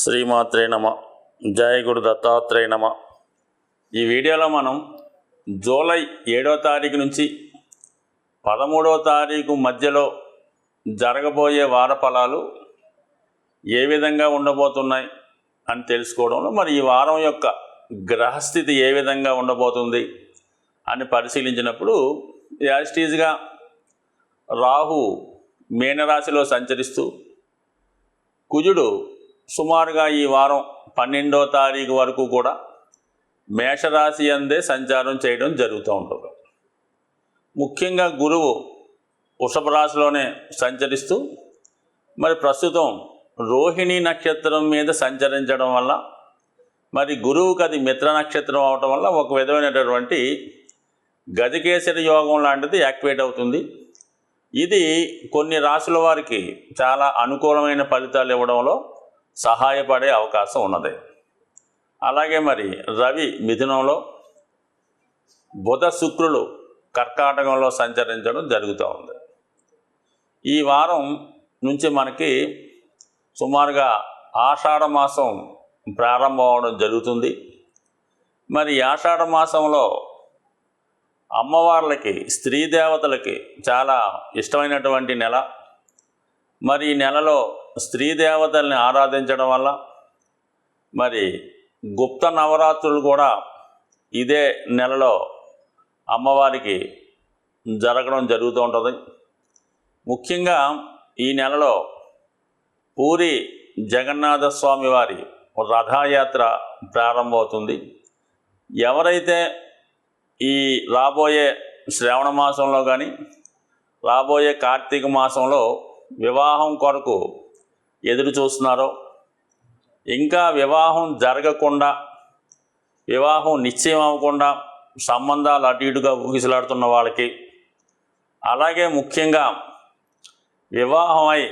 శ్రీమాత్రే నమ. జయ గురు దత్తాత్రేయ నమ. ఈ వీడియోలో మనం జూలై 7వ తారీఖు నుంచి 13వ తారీఖు మధ్యలో జరగబోయే వార ఫలాలు ఏ విధంగా ఉండబోతున్నాయి అని తెలుసుకోవడంలో మరి ఈ వారం యొక్క గ్రహస్థితి ఏ విధంగా ఉండబోతుంది అని పరిశీలించినప్పుడు యాజిటీజ్గా రాహు మీనరాశిలో సంచరిస్తూ కుజుడు సుమారుగా ఈ వారం 12వ తారీఖు వరకు కూడా మేషరాశి అందే సంచారం చేయడం జరుగుతూ ఉంటుంది. ముఖ్యంగా గురువు వృషభ రాశిలోనే సంచరిస్తూ మరి ప్రస్తుతం రోహిణి నక్షత్రం మీద సంచరించడం వల్ల మరి గురువుకి అది మిత్ర నక్షత్రం అవటం వల్ల ఒక విధమైనటువంటి గజకేసరి యోగం లాంటిది యాక్టివేట్ అవుతుంది. ఇది కొన్ని రాశుల వారికి చాలా అనుకూలమైన ఫలితాలు ఇవ్వడంలో సహాయపడే అవకాశం ఉన్నది. అలాగే మరి రవి మిథునంలో, బుధ శుక్రులు కర్కాటకంలో సంచరించడం జరుగుతూ ఉంది. ఈ వారం నుంచి మనకి సుమారుగా ఆషాఢ మాసం ప్రారంభం అవడం జరుగుతుంది. మరి ఆషాఢ మాసంలో అమ్మవార్లకి, స్త్రీ దేవతలకి చాలా ఇష్టమైనటువంటి నెల. మరి ఈ నెలలో స్త్రీ దేవతల్ని ఆరాధించడం వల్ల మరి గుప్త నవరాత్రులు కూడా ఇదే నెలలో అమ్మవారికి జరగడం జరుగుతూ ఉంటుంది. ముఖ్యంగా ఈ నెలలో పూరి జగన్నాథ స్వామి వారి రథయాత్ర ప్రారంభమవుతుంది. ఎవరైతే ఈ రాబోయే శ్రావణ మాసంలో కానీ రాబోయే కార్తీక మాసంలో వివాహం కొరకు ఎదురు చూస్తున్నారో, ఇంకా వివాహం జరగకుండా, వివాహం నిశ్చయం అవ్వకుండా సంబంధాలు అటు ఇటుగా ఊగిసలాడుతున్న వాళ్ళకి, అలాగే ముఖ్యంగా వివాహమై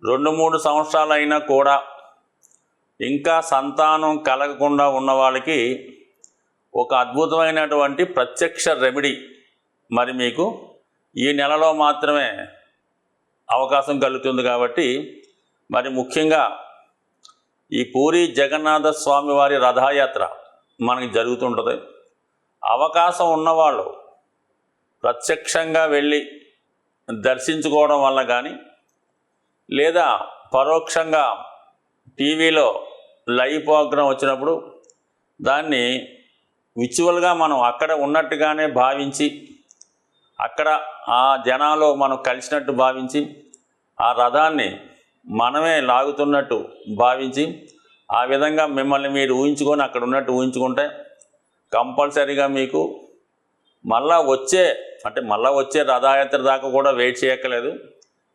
2-3 సంవత్సరాలైనా కూడా ఇంకా సంతానం కలగకుండా ఉన్న వాళ్ళకి ఒక అద్భుతమైనటువంటి ప్రత్యక్ష రెమెడీ మరి మీకు ఈ నెలలో మాత్రమే అవకాశం కలుగుతుంది. కాబట్టి మరి ముఖ్యంగా ఈ పూరి జగన్నాథ స్వామి వారి రథయాత్ర మనకి జరుగుతుంటుంది. అవకాశం ఉన్నవాళ్ళు ప్రత్యక్షంగా వెళ్ళి దర్శించుకోవడం వల్ల కానీ, లేదా పరోక్షంగా టీవీలో లైవ్ ప్రోగ్రాం వచ్చినప్పుడు దాన్ని విజువల్గా మనం అక్కడ ఉన్నట్టుగానే భావించి, అక్కడ ఆ జనాలు మనం కలిసినట్టు భావించి, ఆ రథాన్ని మనమే లాగుతున్నట్టు భావించి, ఆ విధంగా మిమ్మల్ని మీరు ఊహించుకొని అక్కడ ఉన్నట్టు ఊహించుకుంటే కంపల్సరీగా మీకు మళ్ళా వచ్చే రథయాత్ర దాకా కూడా వెయిట్ చేయక్కర్లేదు.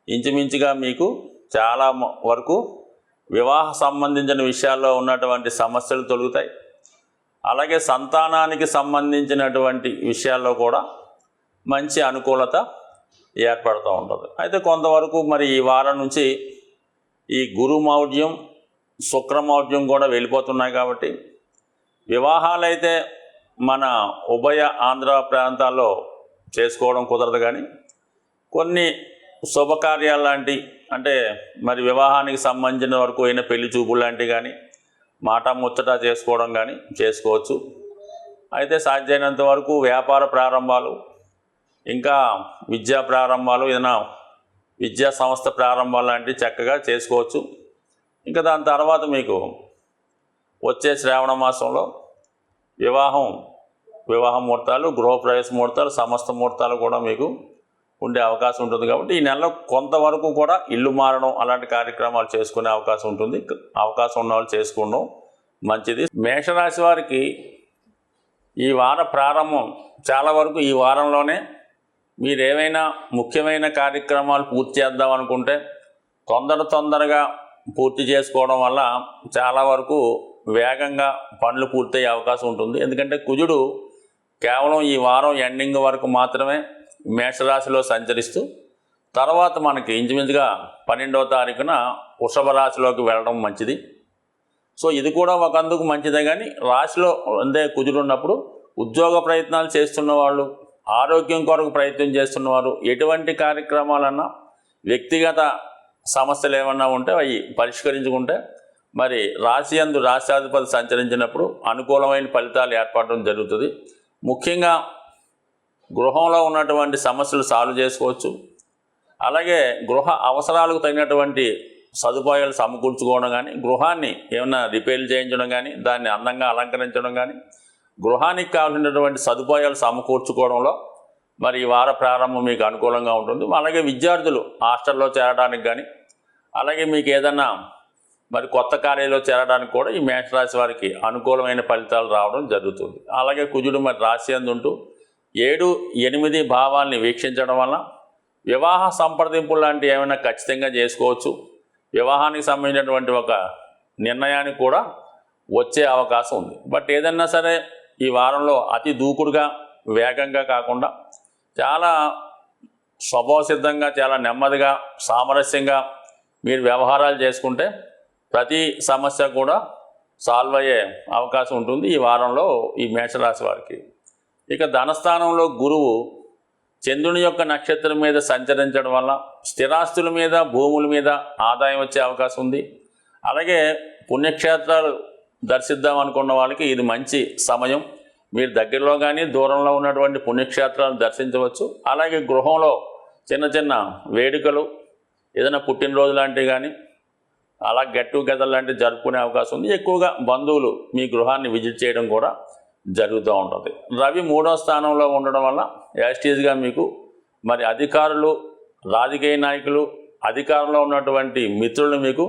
ఇంచుమించుగా మీకు చాలా వరకు వివాహ సంబంధించిన విషయాల్లో ఉన్నటువంటి సమస్యలు తొలుగుతాయి. అలాగే సంతానానికి సంబంధించినటువంటి విషయాల్లో కూడా మంచి అనుకూలత ఏర్పడుతూ ఉంటుంది. అయితే కొంతవరకు మరి ఈ వారం నుంచి ఈ గురుమౌఢ్యం, శుక్రమౌఢ్యం కూడా వెళ్ళిపోతున్నాయి. కాబట్టి వివాహాలైతే మన ఉభయ ఆంధ్ర ప్రాంతాల్లో చేసుకోవడం కుదరదు, కానీ కొన్ని శుభకార్యాలు లాంటి, అంటే మరి వివాహానికి సంబంధించిన వరకు అయిన పెళ్లి చూపులు లాంటివి కానీ, మాట ముచ్చట చేసుకోవడం కానీ చేసుకోవచ్చు. అయితే సాధ్యమైనంత వరకు వ్యాపార ప్రారంభాలు, ఇంకా విద్యా ప్రారంభాలు, ఏదైనా విద్యా సంస్థ ప్రారంభాలు లాంటివి చక్కగా చేసుకోవచ్చు. ఇంకా దాని తర్వాత మీకు వచ్చే శ్రావణ మాసంలో వివాహ ముహూర్తాలు, గృహప్రవేశ ముహూర్తాలు, సమస్త ముహూర్తాలు కూడా మీకు ఉండే అవకాశం ఉంటుంది. కాబట్టి ఈ నెలలో కొంతవరకు కూడా ఇల్లు మారడం అలాంటి కార్యక్రమాలు చేసుకునే అవకాశం ఉంటుంది. అవకాశం ఉన్న వాళ్ళు చేసుకోవడం మంచిది. మేషరాశి వారికి ఈ వార ప్రారంభం చాలా వరకు ఈ వారంలోనే మీరు ఏవైనా ముఖ్యమైన కార్యక్రమాలు పూర్తి చేద్దాం అనుకుంటే తొందరగా పూర్తి చేసుకోవడం వల్ల చాలా వరకు వేగంగా పనులు పూర్తయ్యే అవకాశం ఉంటుంది. ఎందుకంటే కుజుడు కేవలం ఈ వారం ఎండింగ్ వరకు మాత్రమే మేషరాశిలో సంచరిస్తూ తర్వాత మనకి ఇంచుమించుగా 12వ తారీఖున వృషభ రాశిలోకి వెళ్ళడం మంచిది. సో ఇది కూడా ఒకందుకు మంచిదే. కానీ రాశిలో అందే కుజుడు ఉన్నప్పుడు ఉద్యోగ ప్రయత్నాలు చేస్తున్న వాళ్ళు, ఆరోగ్యం కొరకు ప్రయత్నం చేస్తున్నవారు, ఎటువంటి కార్యక్రమాలన్నా వ్యక్తిగత సమస్యలు ఏమన్నా ఉంటే అవి పరిష్కరించుకుంటే మరి రాశి యందు రాశ్యాధిపతి సంచరించినప్పుడు అనుకూలమైన ఫలితాలు ఏర్పడడం జరుగుతుంది. ముఖ్యంగా గృహంలో ఉన్నటువంటి సమస్యలు సాల్వ్ చేసుకోవచ్చు. అలాగే గృహ అవసరాలకు తగినటువంటి సదుపాయాలు సమకూర్చుకోవడం కానీ, గృహాన్ని ఏమైనా రిపేర్లు చేయించడం కానీ, దాన్ని అందంగా అలంకరించడం కానీ, గృహానికి కావాల్సినటువంటి సదుపాయాలు సమకూర్చుకోవడంలో మరి ఈ వార ప్రారంభం మీకు అనుకూలంగా ఉంటుంది. అలాగే విద్యార్థులు హాస్టల్లో చేరడానికి కానీ, అలాగే మీకు ఏదన్నా మరి కొత్త కార్యాలయంలో చేరడానికి కూడా ఈ మేషరాశి వారికి అనుకూలమైన ఫలితాలు రావడం జరుగుతుంది. అలాగే కుజుడు మరి రాశి యందు ఉంటూ 7, 8 భావాల్ని వీక్షించడం వల్ల వివాహ సంప్రదింపులు లాంటివి ఏమైనా ఖచ్చితంగా చేసుకోవచ్చు. వివాహానికి సంబంధించినటువంటి ఒక నిర్ణయానికి కూడా వచ్చే అవకాశం ఉంది. బట్ ఏదన్నా సరే ఈ వారంలో అతి దూకుడుగా వేగంగా కాకుండా చాలా స్వభావసిద్ధంగా, చాలా నెమ్మదిగా, సామరస్యంగా మీరు వ్యవహారాలు చేసుకుంటే ప్రతి సమస్య కూడా సాల్వ్ అయ్యే అవకాశం ఉంటుంది ఈ వారంలో ఈ మేషరాశి వారికి. ఇక ధనస్థానంలో గురువు చంద్రుని యొక్క నక్షత్రం మీద సంచరించడం వల్ల స్థిరాస్తుల మీద, భూముల మీద ఆదాయం వచ్చే అవకాశం ఉంది. అలాగే పుణ్యక్షేత్రాలు దర్శిద్దాం అనుకున్న వాళ్ళకి ఇది మంచి సమయం. మీరు దగ్గరలో కానీ దూరంలో ఉన్నటువంటి పుణ్యక్షేత్రాలను దర్శించవచ్చు. అలాగే గృహంలో చిన్న చిన్న వేడుకలు, ఏదైనా పుట్టినరోజు లాంటివి కానీ, అలా గెట్ టుగెదర్ లాంటివి జరుపుకునే అవకాశం ఉంది. ఎక్కువగా బంధువులు మీ గృహాన్ని విజిట్ చేయడం కూడా జరుగుతూ ఉంటుంది. రవి 3వ స్థానంలో ఉండడం వల్ల యాస్టీజ్గా మీకు మరి అధికారులు, రాజకీయ నాయకులు, అధికారంలో ఉన్నటువంటి మిత్రులు మీకు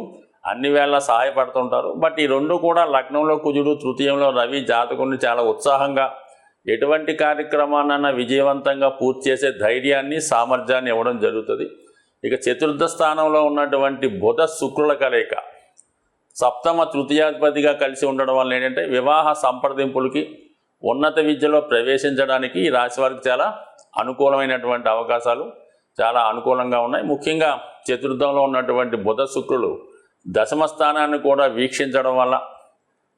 అన్ని వేళ సహాయపడుతుంటారు. బట్ ఈ రెండు కూడా లగ్నంలో కుజుడు, తృతీయంలో రవి జాతకుడిని చాలా ఉత్సాహంగా ఎటువంటి కార్యక్రమాన్నైనా విజయవంతంగా పూర్తి చేసే ధైర్యాన్ని, సామర్థ్యాన్ని ఇవ్వడం జరుగుతుంది. ఇక చతుర్థ స్థానంలో ఉన్నటువంటి బుధ శుక్రుల కలయిక సప్తమ తృతీయాధిపతిగా కలిసి ఉండడం వల్ల ఏంటంటే వివాహ సంప్రదింపులకి, ఉన్నత విద్యలో ప్రవేశించడానికి ఈ రాశి వారికి చాలా అనుకూలమైనటువంటి అవకాశాలు చాలా అనుకూలంగా ఉన్నాయి. ముఖ్యంగా చతుర్థంలో ఉన్నటువంటి బుధ శుక్రులు దశమ స్థానాన్ని కూడా వీక్షించడం వల్ల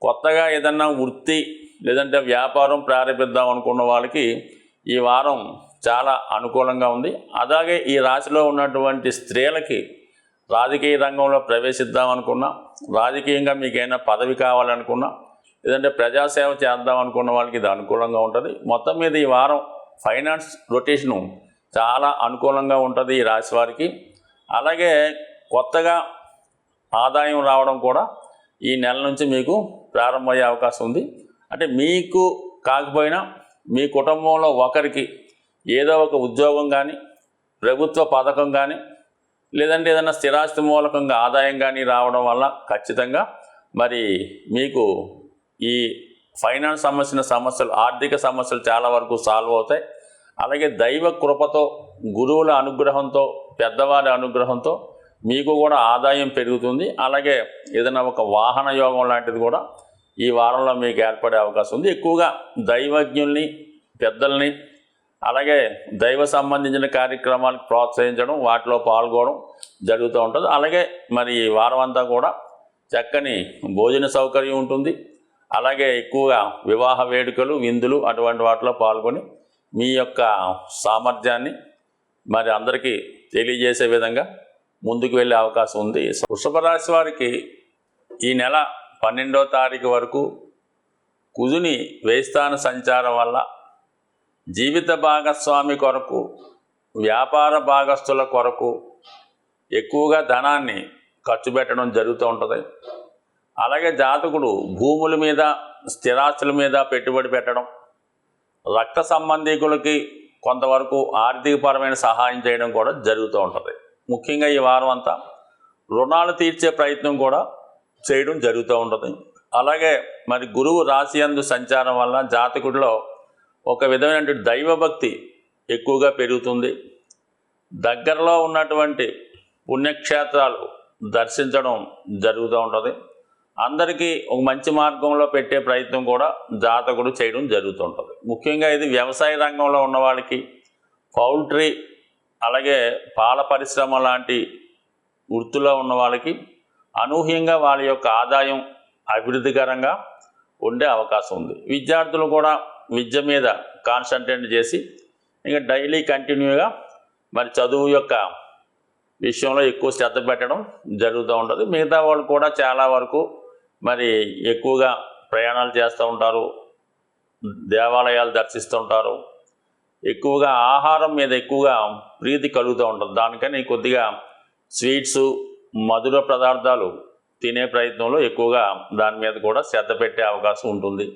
కొత్తగా ఏదన్నా వృత్తి లేదంటే వ్యాపారం ప్రారంభిద్దాం అనుకున్న వాళ్ళకి ఈ వారం చాలా అనుకూలంగా ఉంది. అలాగే ఈ రాశిలో ఉన్నటువంటి స్త్రీలకి రాజకీయ రంగంలో ప్రవేశిద్దాం అనుకున్నా, రాజకీయంగా మీకు ఏమైనా పదవి కావాలనుకున్నా, లేదంటే ప్రజాసేవ చేద్దాం అనుకున్న వాళ్ళకి ఇది అనుకూలంగా ఉంటుంది. మొత్తం మీద ఈ వారం ఫైనాన్స్ రొటేషను చాలా అనుకూలంగా ఉంటుంది ఈ రాశి వారికి. అలాగే కొత్తగా ఆదాయం రావడం కూడా ఈ నెల నుంచి మీకు ప్రారంభమయ్యే అవకాశం ఉంది. అంటే మీకు కాకపోయినా మీ కుటుంబంలో ఒకరికి ఏదో ఒక ఉద్యోగం కానీ, ప్రభుత్వ పథకం కానీ, లేదంటే ఏదైనా స్థిరాస్తి మూలకంగా ఆదాయం కానీ రావడం వల్ల ఖచ్చితంగా మరి మీకు ఈ ఫైనాన్స్ సమస్యలు, ఆర్థిక సమస్యలు చాలా వరకు సాల్వ్ అవుతాయి. అలాగే దైవ కృపతో, గురువుల అనుగ్రహంతో, పెద్దవారి అనుగ్రహంతో మీకు కూడా ఆదాయం పెరుగుతుంది. అలాగే ఏదైనా ఒక వాహన యోగం లాంటిది కూడా ఈ వారంలో మీకు ఏర్పడే అవకాశం ఉంది. ఎక్కువగా దైవజ్ఞుల్ని, పెద్దల్ని, అలాగే దైవ సంబంధించిన కార్యక్రమాలకు ప్రోత్సహించడం, వాటిలో పాల్గొనడం జరుగుతూ ఉంటుంది. అలాగే మరి ఈ వారం అంతా కూడా చక్కని భోజన సౌకర్యం ఉంటుంది. అలాగే ఎక్కువగా వివాహ వేడుకలు, విందులు అటువంటి వాటిలో పాల్గొని మీ యొక్క సామర్థ్యాన్ని మరి అందరికీ తెలియజేసే విధంగా ముందుకు వెళ్ళే అవకాశం ఉంది. వృషభ రాశి వారికి ఈ నెల 12వ తారీఖు వరకు కుజుని వ్యయస్థాన సంచారం వల్ల జీవిత భాగస్వామి కొరకు, వ్యాపార భాగస్తుల కొరకు ఎక్కువగా ధనాన్ని ఖర్చు పెట్టడం జరుగుతూ ఉంటుంది. అలాగే జాతకుడు భూముల మీద, స్థిరాస్తుల మీద పెట్టుబడి పెట్టడం, రక్త సంబంధీకులకి కొంతవరకు ఆర్థికపరమైన సహాయం చేయడం కూడా జరుగుతూ ఉంటుంది. ముఖ్యంగా ఈ వారం అంతా రుణాలు తీర్చే ప్రయత్నం కూడా చేయడం జరుగుతూ ఉంటుంది. అలాగే మరి గురువు రాశి యందు సంచారం వల్ల జాతకుడిలో ఒక విధమైన దైవభక్తి ఎక్కువగా పెరుగుతుంది. దగ్గరలో ఉన్నటువంటి పుణ్యక్షేత్రాలు దర్శించడం జరుగుతూ ఉంటుంది. అందరికీ ఒక మంచి మార్గంలో పెట్టే ప్రయత్నం కూడా జాతకుడు చేయడం జరుగుతుంటుంది. ముఖ్యంగా ఇది వ్యవసాయ రంగంలో ఉన్న వాళ్ళకి, పౌల్ట్రీ, అలాగే పాల పరిశ్రమ లాంటి వృత్తిలో ఉన్న వాళ్ళకి అనూహ్యంగా వాళ్ళ యొక్క ఆదాయం అభివృద్ధికరంగా ఉండే అవకాశం ఉంది. విద్యార్థులు కూడా విద్య మీద కాన్సన్ట్రేట్ చేసి ఇంకా డైలీ కంటిన్యూగా మరి చదువు యొక్క విషయంలో ఎక్కువ శ్రద్ధ పెట్టడం జరుగుతూ ఉంటుంది. మిగతా వాళ్ళు కూడా చాలా వరకు మరి ఎక్కువగా ప్రయాణాలు చేస్తూ ఉంటారు, దేవాలయాలు దర్శిస్తూ ఉంటారు, ఎక్కువగా ఆహారం మీద ఎక్కువగా ప్రీతి కలుగుతూ ఉంటుంది. దానికని కొద్దిగా స్వీట్స్, మధుర పదార్థాలు తినే ప్రయత్నంలో ఎక్కువగా దాని మీద కూడా శ్రద్ధ పెట్టే అవకాశం ఉంటుంది.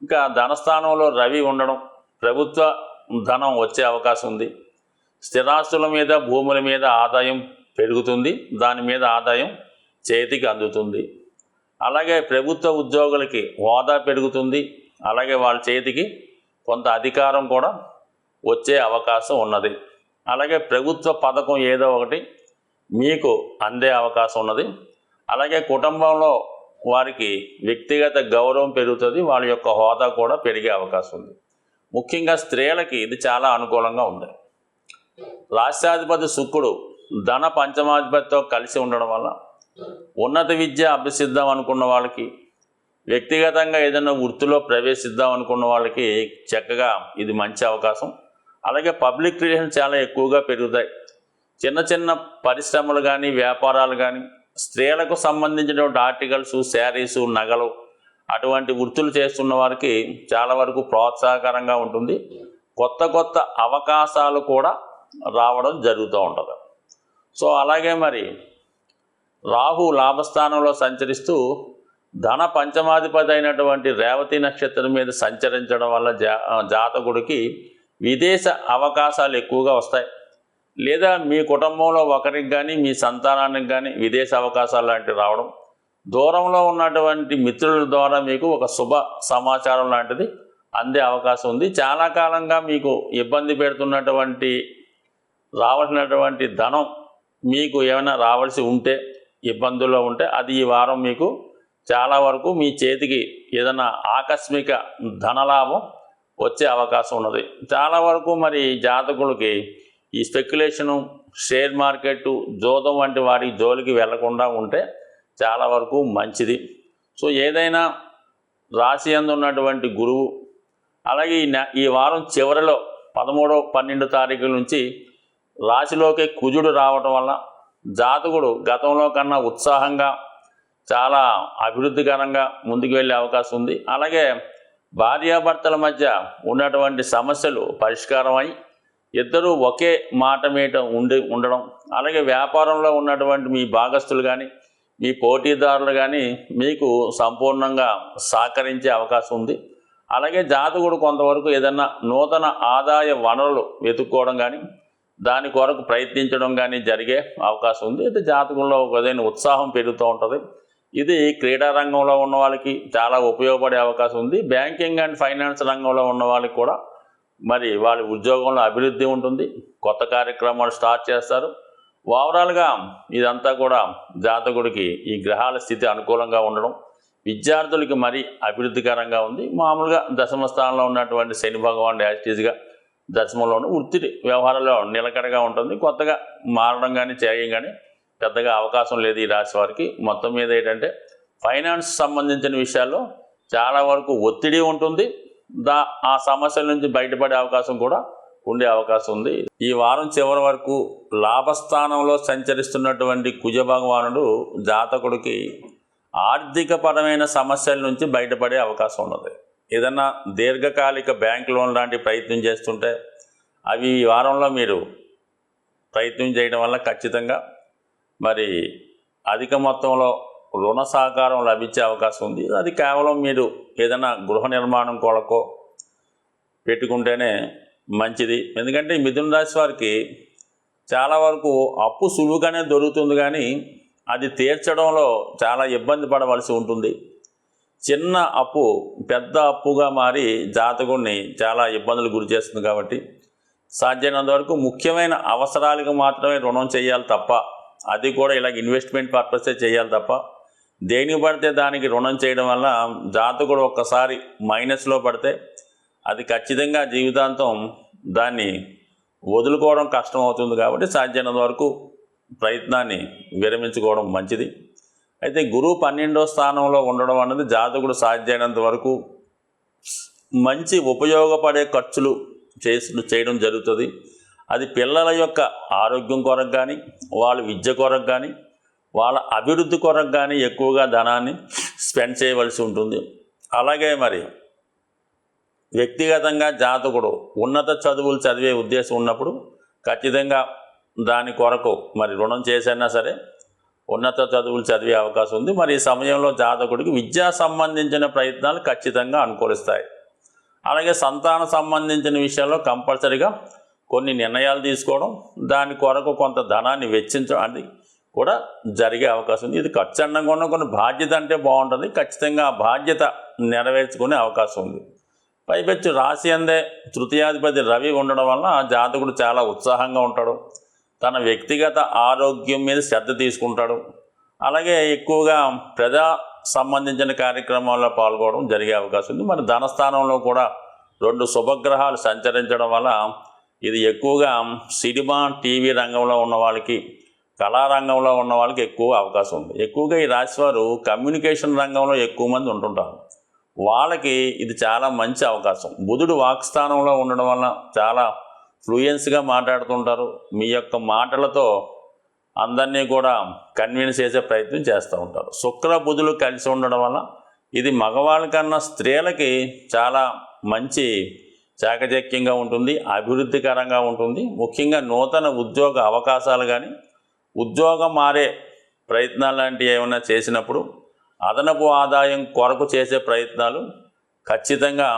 ఇంకా ధనస్థానంలో రవి ఉండడం, ప్రభుత్వ ధనం వచ్చే అవకాశం ఉంది. స్థిరాస్తుల మీద, భూముల మీద ఆదాయం పెరుగుతుంది, దాని మీద ఆదాయం చేతికి అందుతుంది. అలాగే ప్రభుత్వ ఉద్యోగులకి హోదా పెరుగుతుంది, అలాగే వాళ్ళ చేతికి కొంత అధికారం కూడా వచ్చే అవకాశం ఉన్నది. అలాగే ప్రభుత్వ పథకం ఏదో ఒకటి మీకు అందే అవకాశం ఉన్నది. అలాగే కుటుంబంలో వారికి వ్యక్తిగత గౌరవం పెరుగుతుంది, వాళ్ళ యొక్క హోదా కూడా పెరిగే అవకాశం ఉంది. ముఖ్యంగా స్త్రీలకి ఇది చాలా అనుకూలంగా ఉంది. రాష్ట్రాధిపతి శుక్రుడు ధన పంచమాధిపతితో కలిసి ఉండడం వల్ల ఉన్నత విద్య అభ్యసిద్దాం అనుకున్న వాళ్ళకి, వ్యక్తిగతంగా ఏదైనా వృత్తిలో ప్రవేశిద్దాం అనుకున్న వాళ్ళకి చక్కగా ఇది మంచి అవకాశం. అలాగే పబ్లిక్ రిలేషన్ చాలా ఎక్కువగా పెరుగుతాయి. చిన్న చిన్న పరిశ్రమలు కానీ, వ్యాపారాలు కానీ, స్త్రీలకు సంబంధించినటువంటి ఆర్టికల్స్, శారీసు, నగలు అటువంటి వృత్తులు చేస్తున్న వారికి చాలా వరకు ప్రోత్సాహకరంగా ఉంటుంది. కొత్త కొత్త అవకాశాలు కూడా రావడం జరుగుతూ ఉంటుంది. సో అలాగే మరి రాహు లాభస్థానంలో సంచరిస్తూ ధన పంచమాధిపతి అయినటువంటి రేవతి నక్షత్రం మీద సంచరించడం వల్ల జాతకుడికి విదేశ అవకాశాలు ఎక్కువగా వస్తాయి. లేదా మీ కుటుంబంలో ఒకరికి కానీ, మీ సంతానానికి కానీ విదేశ అవకాశాలు లాంటివి రావడం, దూరంలో ఉన్నటువంటి మిత్రుల ద్వారా మీకు ఒక శుభ సమాచారం లాంటిది అందే అవకాశం ఉంది. చాలా కాలంగా మీకు ఇబ్బంది పెడుతున్నటువంటి రావాల్సినటువంటి ధనం మీకు ఏమైనా రావాల్సి ఉంటే, ఇబ్బందుల్లో ఉంటే, అది ఈ వారం మీకు చాలా వరకు మీ చేతికి ఏదైనా ఆకస్మిక ధనలాభం వచ్చే అవకాశం ఉన్నది. చాలా వరకు మరి జాతకులకి ఈ స్పెక్యులేషను, షేర్ మార్కెట్, జోదం వంటి వారి జోలికి వెళ్లకుండా ఉంటే చాలా వరకు మంచిది. సో ఏదైనా రాశి యందు ఉన్నటువంటి గురువు, అలాగే ఈ వారం చివరిలో 13, 12 తారీఖుల నుంచి రాశిలోకి కుజుడు రావటం వల్ల జాతకుడు గతంలో కన్నా ఉత్సాహంగా, చాలా అభివృద్ధికరంగా ముందుకు వెళ్ళే అవకాశం ఉంది. అలాగే భార్యాభర్తల మధ్య ఉన్నటువంటి సమస్యలు పరిష్కారం అయి ఇద్దరూ ఒకే మాట మీద ఉండడం, అలాగే వ్యాపారంలో ఉన్నటువంటి మీ భాగస్తులు కానీ, మీ పోటీదారులు కానీ మీకు సంపూర్ణంగా సహకరించే అవకాశం ఉంది. అలాగే జాతకుడు కొంతవరకు ఏదన్నా నూతన ఆదాయ వనరులు వెతుక్కోవడం కానీ, దాని కొరకు ప్రయత్నించడం కానీ జరిగే అవకాశం ఉంది. అయితే జాతకంలో ఏదైనా ఉత్సాహం పెరుగుతూ ఉంటుంది. ఇది క్రీడా రంగంలో ఉన్న వాళ్ళకి చాలా ఉపయోగపడే అవకాశం ఉంది. బ్యాంకింగ్ అండ్ ఫైనాన్స్ రంగంలో ఉన్న వాళ్ళకి కూడా మరి వాళ్ళ ఉద్యోగంలో అభివృద్ధి ఉంటుంది, కొత్త కార్యక్రమాలు స్టార్ట్ చేస్తారు. ఓవరాల్గా ఇదంతా కూడా జాతకుడికి ఈ గ్రహాల స్థితి అనుకూలంగా ఉండడం, విద్యార్థులకి మరీ అభివృద్ధికరంగా ఉంది. మామూలుగా దశమ స్థానంలో ఉన్నటువంటి శని భగవానుడు యాక్టివ్గా దశమంలోనూ వృత్తి వ్యవహారాల్లో నిలకడగా ఉంటుంది. కొత్తగా మారడం కానీ, చేయడం కానీ పెద్దగా అవకాశం లేదు ఈ రాశి వారికి. మొత్తం మీద ఏంటంటే ఫైనాన్స్ సంబంధించిన విషయాల్లో చాలా వరకు ఒత్తిడి ఉంటుంది. ఆ సమస్యల నుంచి బయటపడే అవకాశం కూడా ఉండే అవకాశం ఉంది. ఈ వారం చివరి వరకు లాభస్థానంలో సంచరిస్తున్నటువంటి కుజ భగవానుడు జాతకుడికి ఆర్థికపరమైన సమస్యల నుంచి బయటపడే అవకాశం ఉన్నది. ఏదన్నా దీర్ఘకాలిక బ్యాంక్ లోన్ లాంటి ప్రయత్నం చేస్తుంటే అవి ఈ వారంలో మీరు ప్రయత్నం చేయడం వల్ల ఖచ్చితంగా మరి అధిక మొత్తంలో రుణ సహకారం లభించే అవకాశం ఉంది. అది కేవలం మీరు ఏదైనా గృహ నిర్మాణం కొరకో పెట్టుకుంటేనే మంచిది. ఎందుకంటే ఈ మిథున రాశి వారికి చాలా వరకు అప్పు సులువుగానే దొరుకుతుంది, కానీ అది తీర్చడంలో చాలా ఇబ్బంది పడవలసి ఉంటుంది. చిన్న అప్పు పెద్ద అప్పుగా మారి జాతకుడిని చాలా ఇబ్బందులు గురి చేస్తుంది. కాబట్టి సాధ్యమైనంత వరకు ముఖ్యమైన అవసరాలకు మాత్రమే రుణం చేయాలి తప్ప, అది కూడా ఇలా ఇన్వెస్ట్మెంట్ పర్పసే చేయాలి తప్ప దేనికి పడితే దానికి రుణం చేయడం వల్ల జాతకుడు ఒక్కసారి మైనస్లో పడితే అది ఖచ్చితంగా జీవితాంతం దాన్ని వదులుకోవడం కష్టం అవుతుంది. కాబట్టి సాధ్యమైనంత వరకు ప్రయత్నాన్ని విరమించుకోవడం మంచిది. అయితే గురువు 12వ స్థానంలో ఉండడం అన్నది జాతకుడు సాధ్యమైనంత వరకు మంచి ఉపయోగపడే ఖర్చులు చేయడం జరుగుతుంది. అది పిల్లల యొక్క ఆరోగ్యం కొరకు కానీ, వాళ్ళ విద్య కొరకు కానీ, వాళ్ళ అభివృద్ధి కొరకు కానీ ఎక్కువగా ధనాన్ని స్పెండ్ చేయవలసి ఉంటుంది. అలాగే మరి వ్యక్తిగతంగా జాతకుడు ఉన్నత చదువులు చదివే ఉద్దేశం ఉన్నప్పుడు ఖచ్చితంగా దాని కొరకు మరి రుణం చేసైనా సరే ఉన్నత చదువులు చదివే అవకాశం ఉంది. మరి ఈ సమయంలో జాతకుడికి విద్యా సంబంధించిన ప్రయత్నాలు ఖచ్చితంగా అనుకూలిస్తాయి. అలాగే సంతాన సంబంధించిన విషయాల్లో కంపల్సరీగా కొన్ని నిర్ణయాలు తీసుకోవడం, దాని కొరకు కొంత ధనాన్ని వెచ్చించడం అది కూడా జరిగే అవకాశం ఉంది. ఇది ఖచ్చితంగా ఉన్న కొన్ని బాధ్యత అంటే బాగుంటుంది, ఖచ్చితంగా ఆ బాధ్యత నెరవేర్చుకునే అవకాశం ఉంది. పైపెచ్చు రాశి అందే తృతీయాధిపతి రవి ఉండడం వలన జాతకుడు చాలా ఉత్సాహంగా ఉంటాడు, తన వ్యక్తిగత ఆరోగ్యం మీద శ్రద్ధ తీసుకుంటాడు. అలాగే ఎక్కువగా ప్రజా సంబంధించిన కార్యక్రమాల్లో పాల్గొనడం జరిగే అవకాశం ఉంది. మరి ధనస్థానంలో కూడా 2 శుభగ్రహాలు సంచరించడం వల్ల ఇది ఎక్కువగా సినిమా టీవీ రంగంలో ఉన్న వాళ్ళకి, కళారంగంలో ఉన్న వాళ్ళకి ఎక్కువ అవకాశం ఉంది. ఎక్కువగా ఈ రాశివారు కమ్యూనికేషన్ రంగంలో ఎక్కువ మంది ఉంటుంటారు, వాళ్ళకి ఇది చాలా మంచి అవకాశం. బుధుడు వాక్స్థానంలో ఉండడం వలన చాలా ఫ్లూయెన్స్గా మాట్లాడుతుంటారు, మీ యొక్క మాటలతో అందరినీ కూడా కన్విన్స్ చేసే ప్రయత్నం చేస్తూ ఉంటారు. శుక్ర బుధులు కలిసి ఉండడం వల్ల ఇది మగవాళ్ళ కన్నా స్త్రీలకి చాలా మంచి చాకచక్యంగా ఉంటుంది, అభివృద్ధికరంగా ఉంటుంది. ముఖ్యంగా నూతన ఉద్యోగ అవకాశాలు కానీ, ఉద్యోగం మారే ప్రయత్నాలు లాంటివి ఏమైనా చేసినప్పుడు అదనపు ఆదాయం కొరకు చేసే ప్రయత్నాలు ఖచ్చితంగా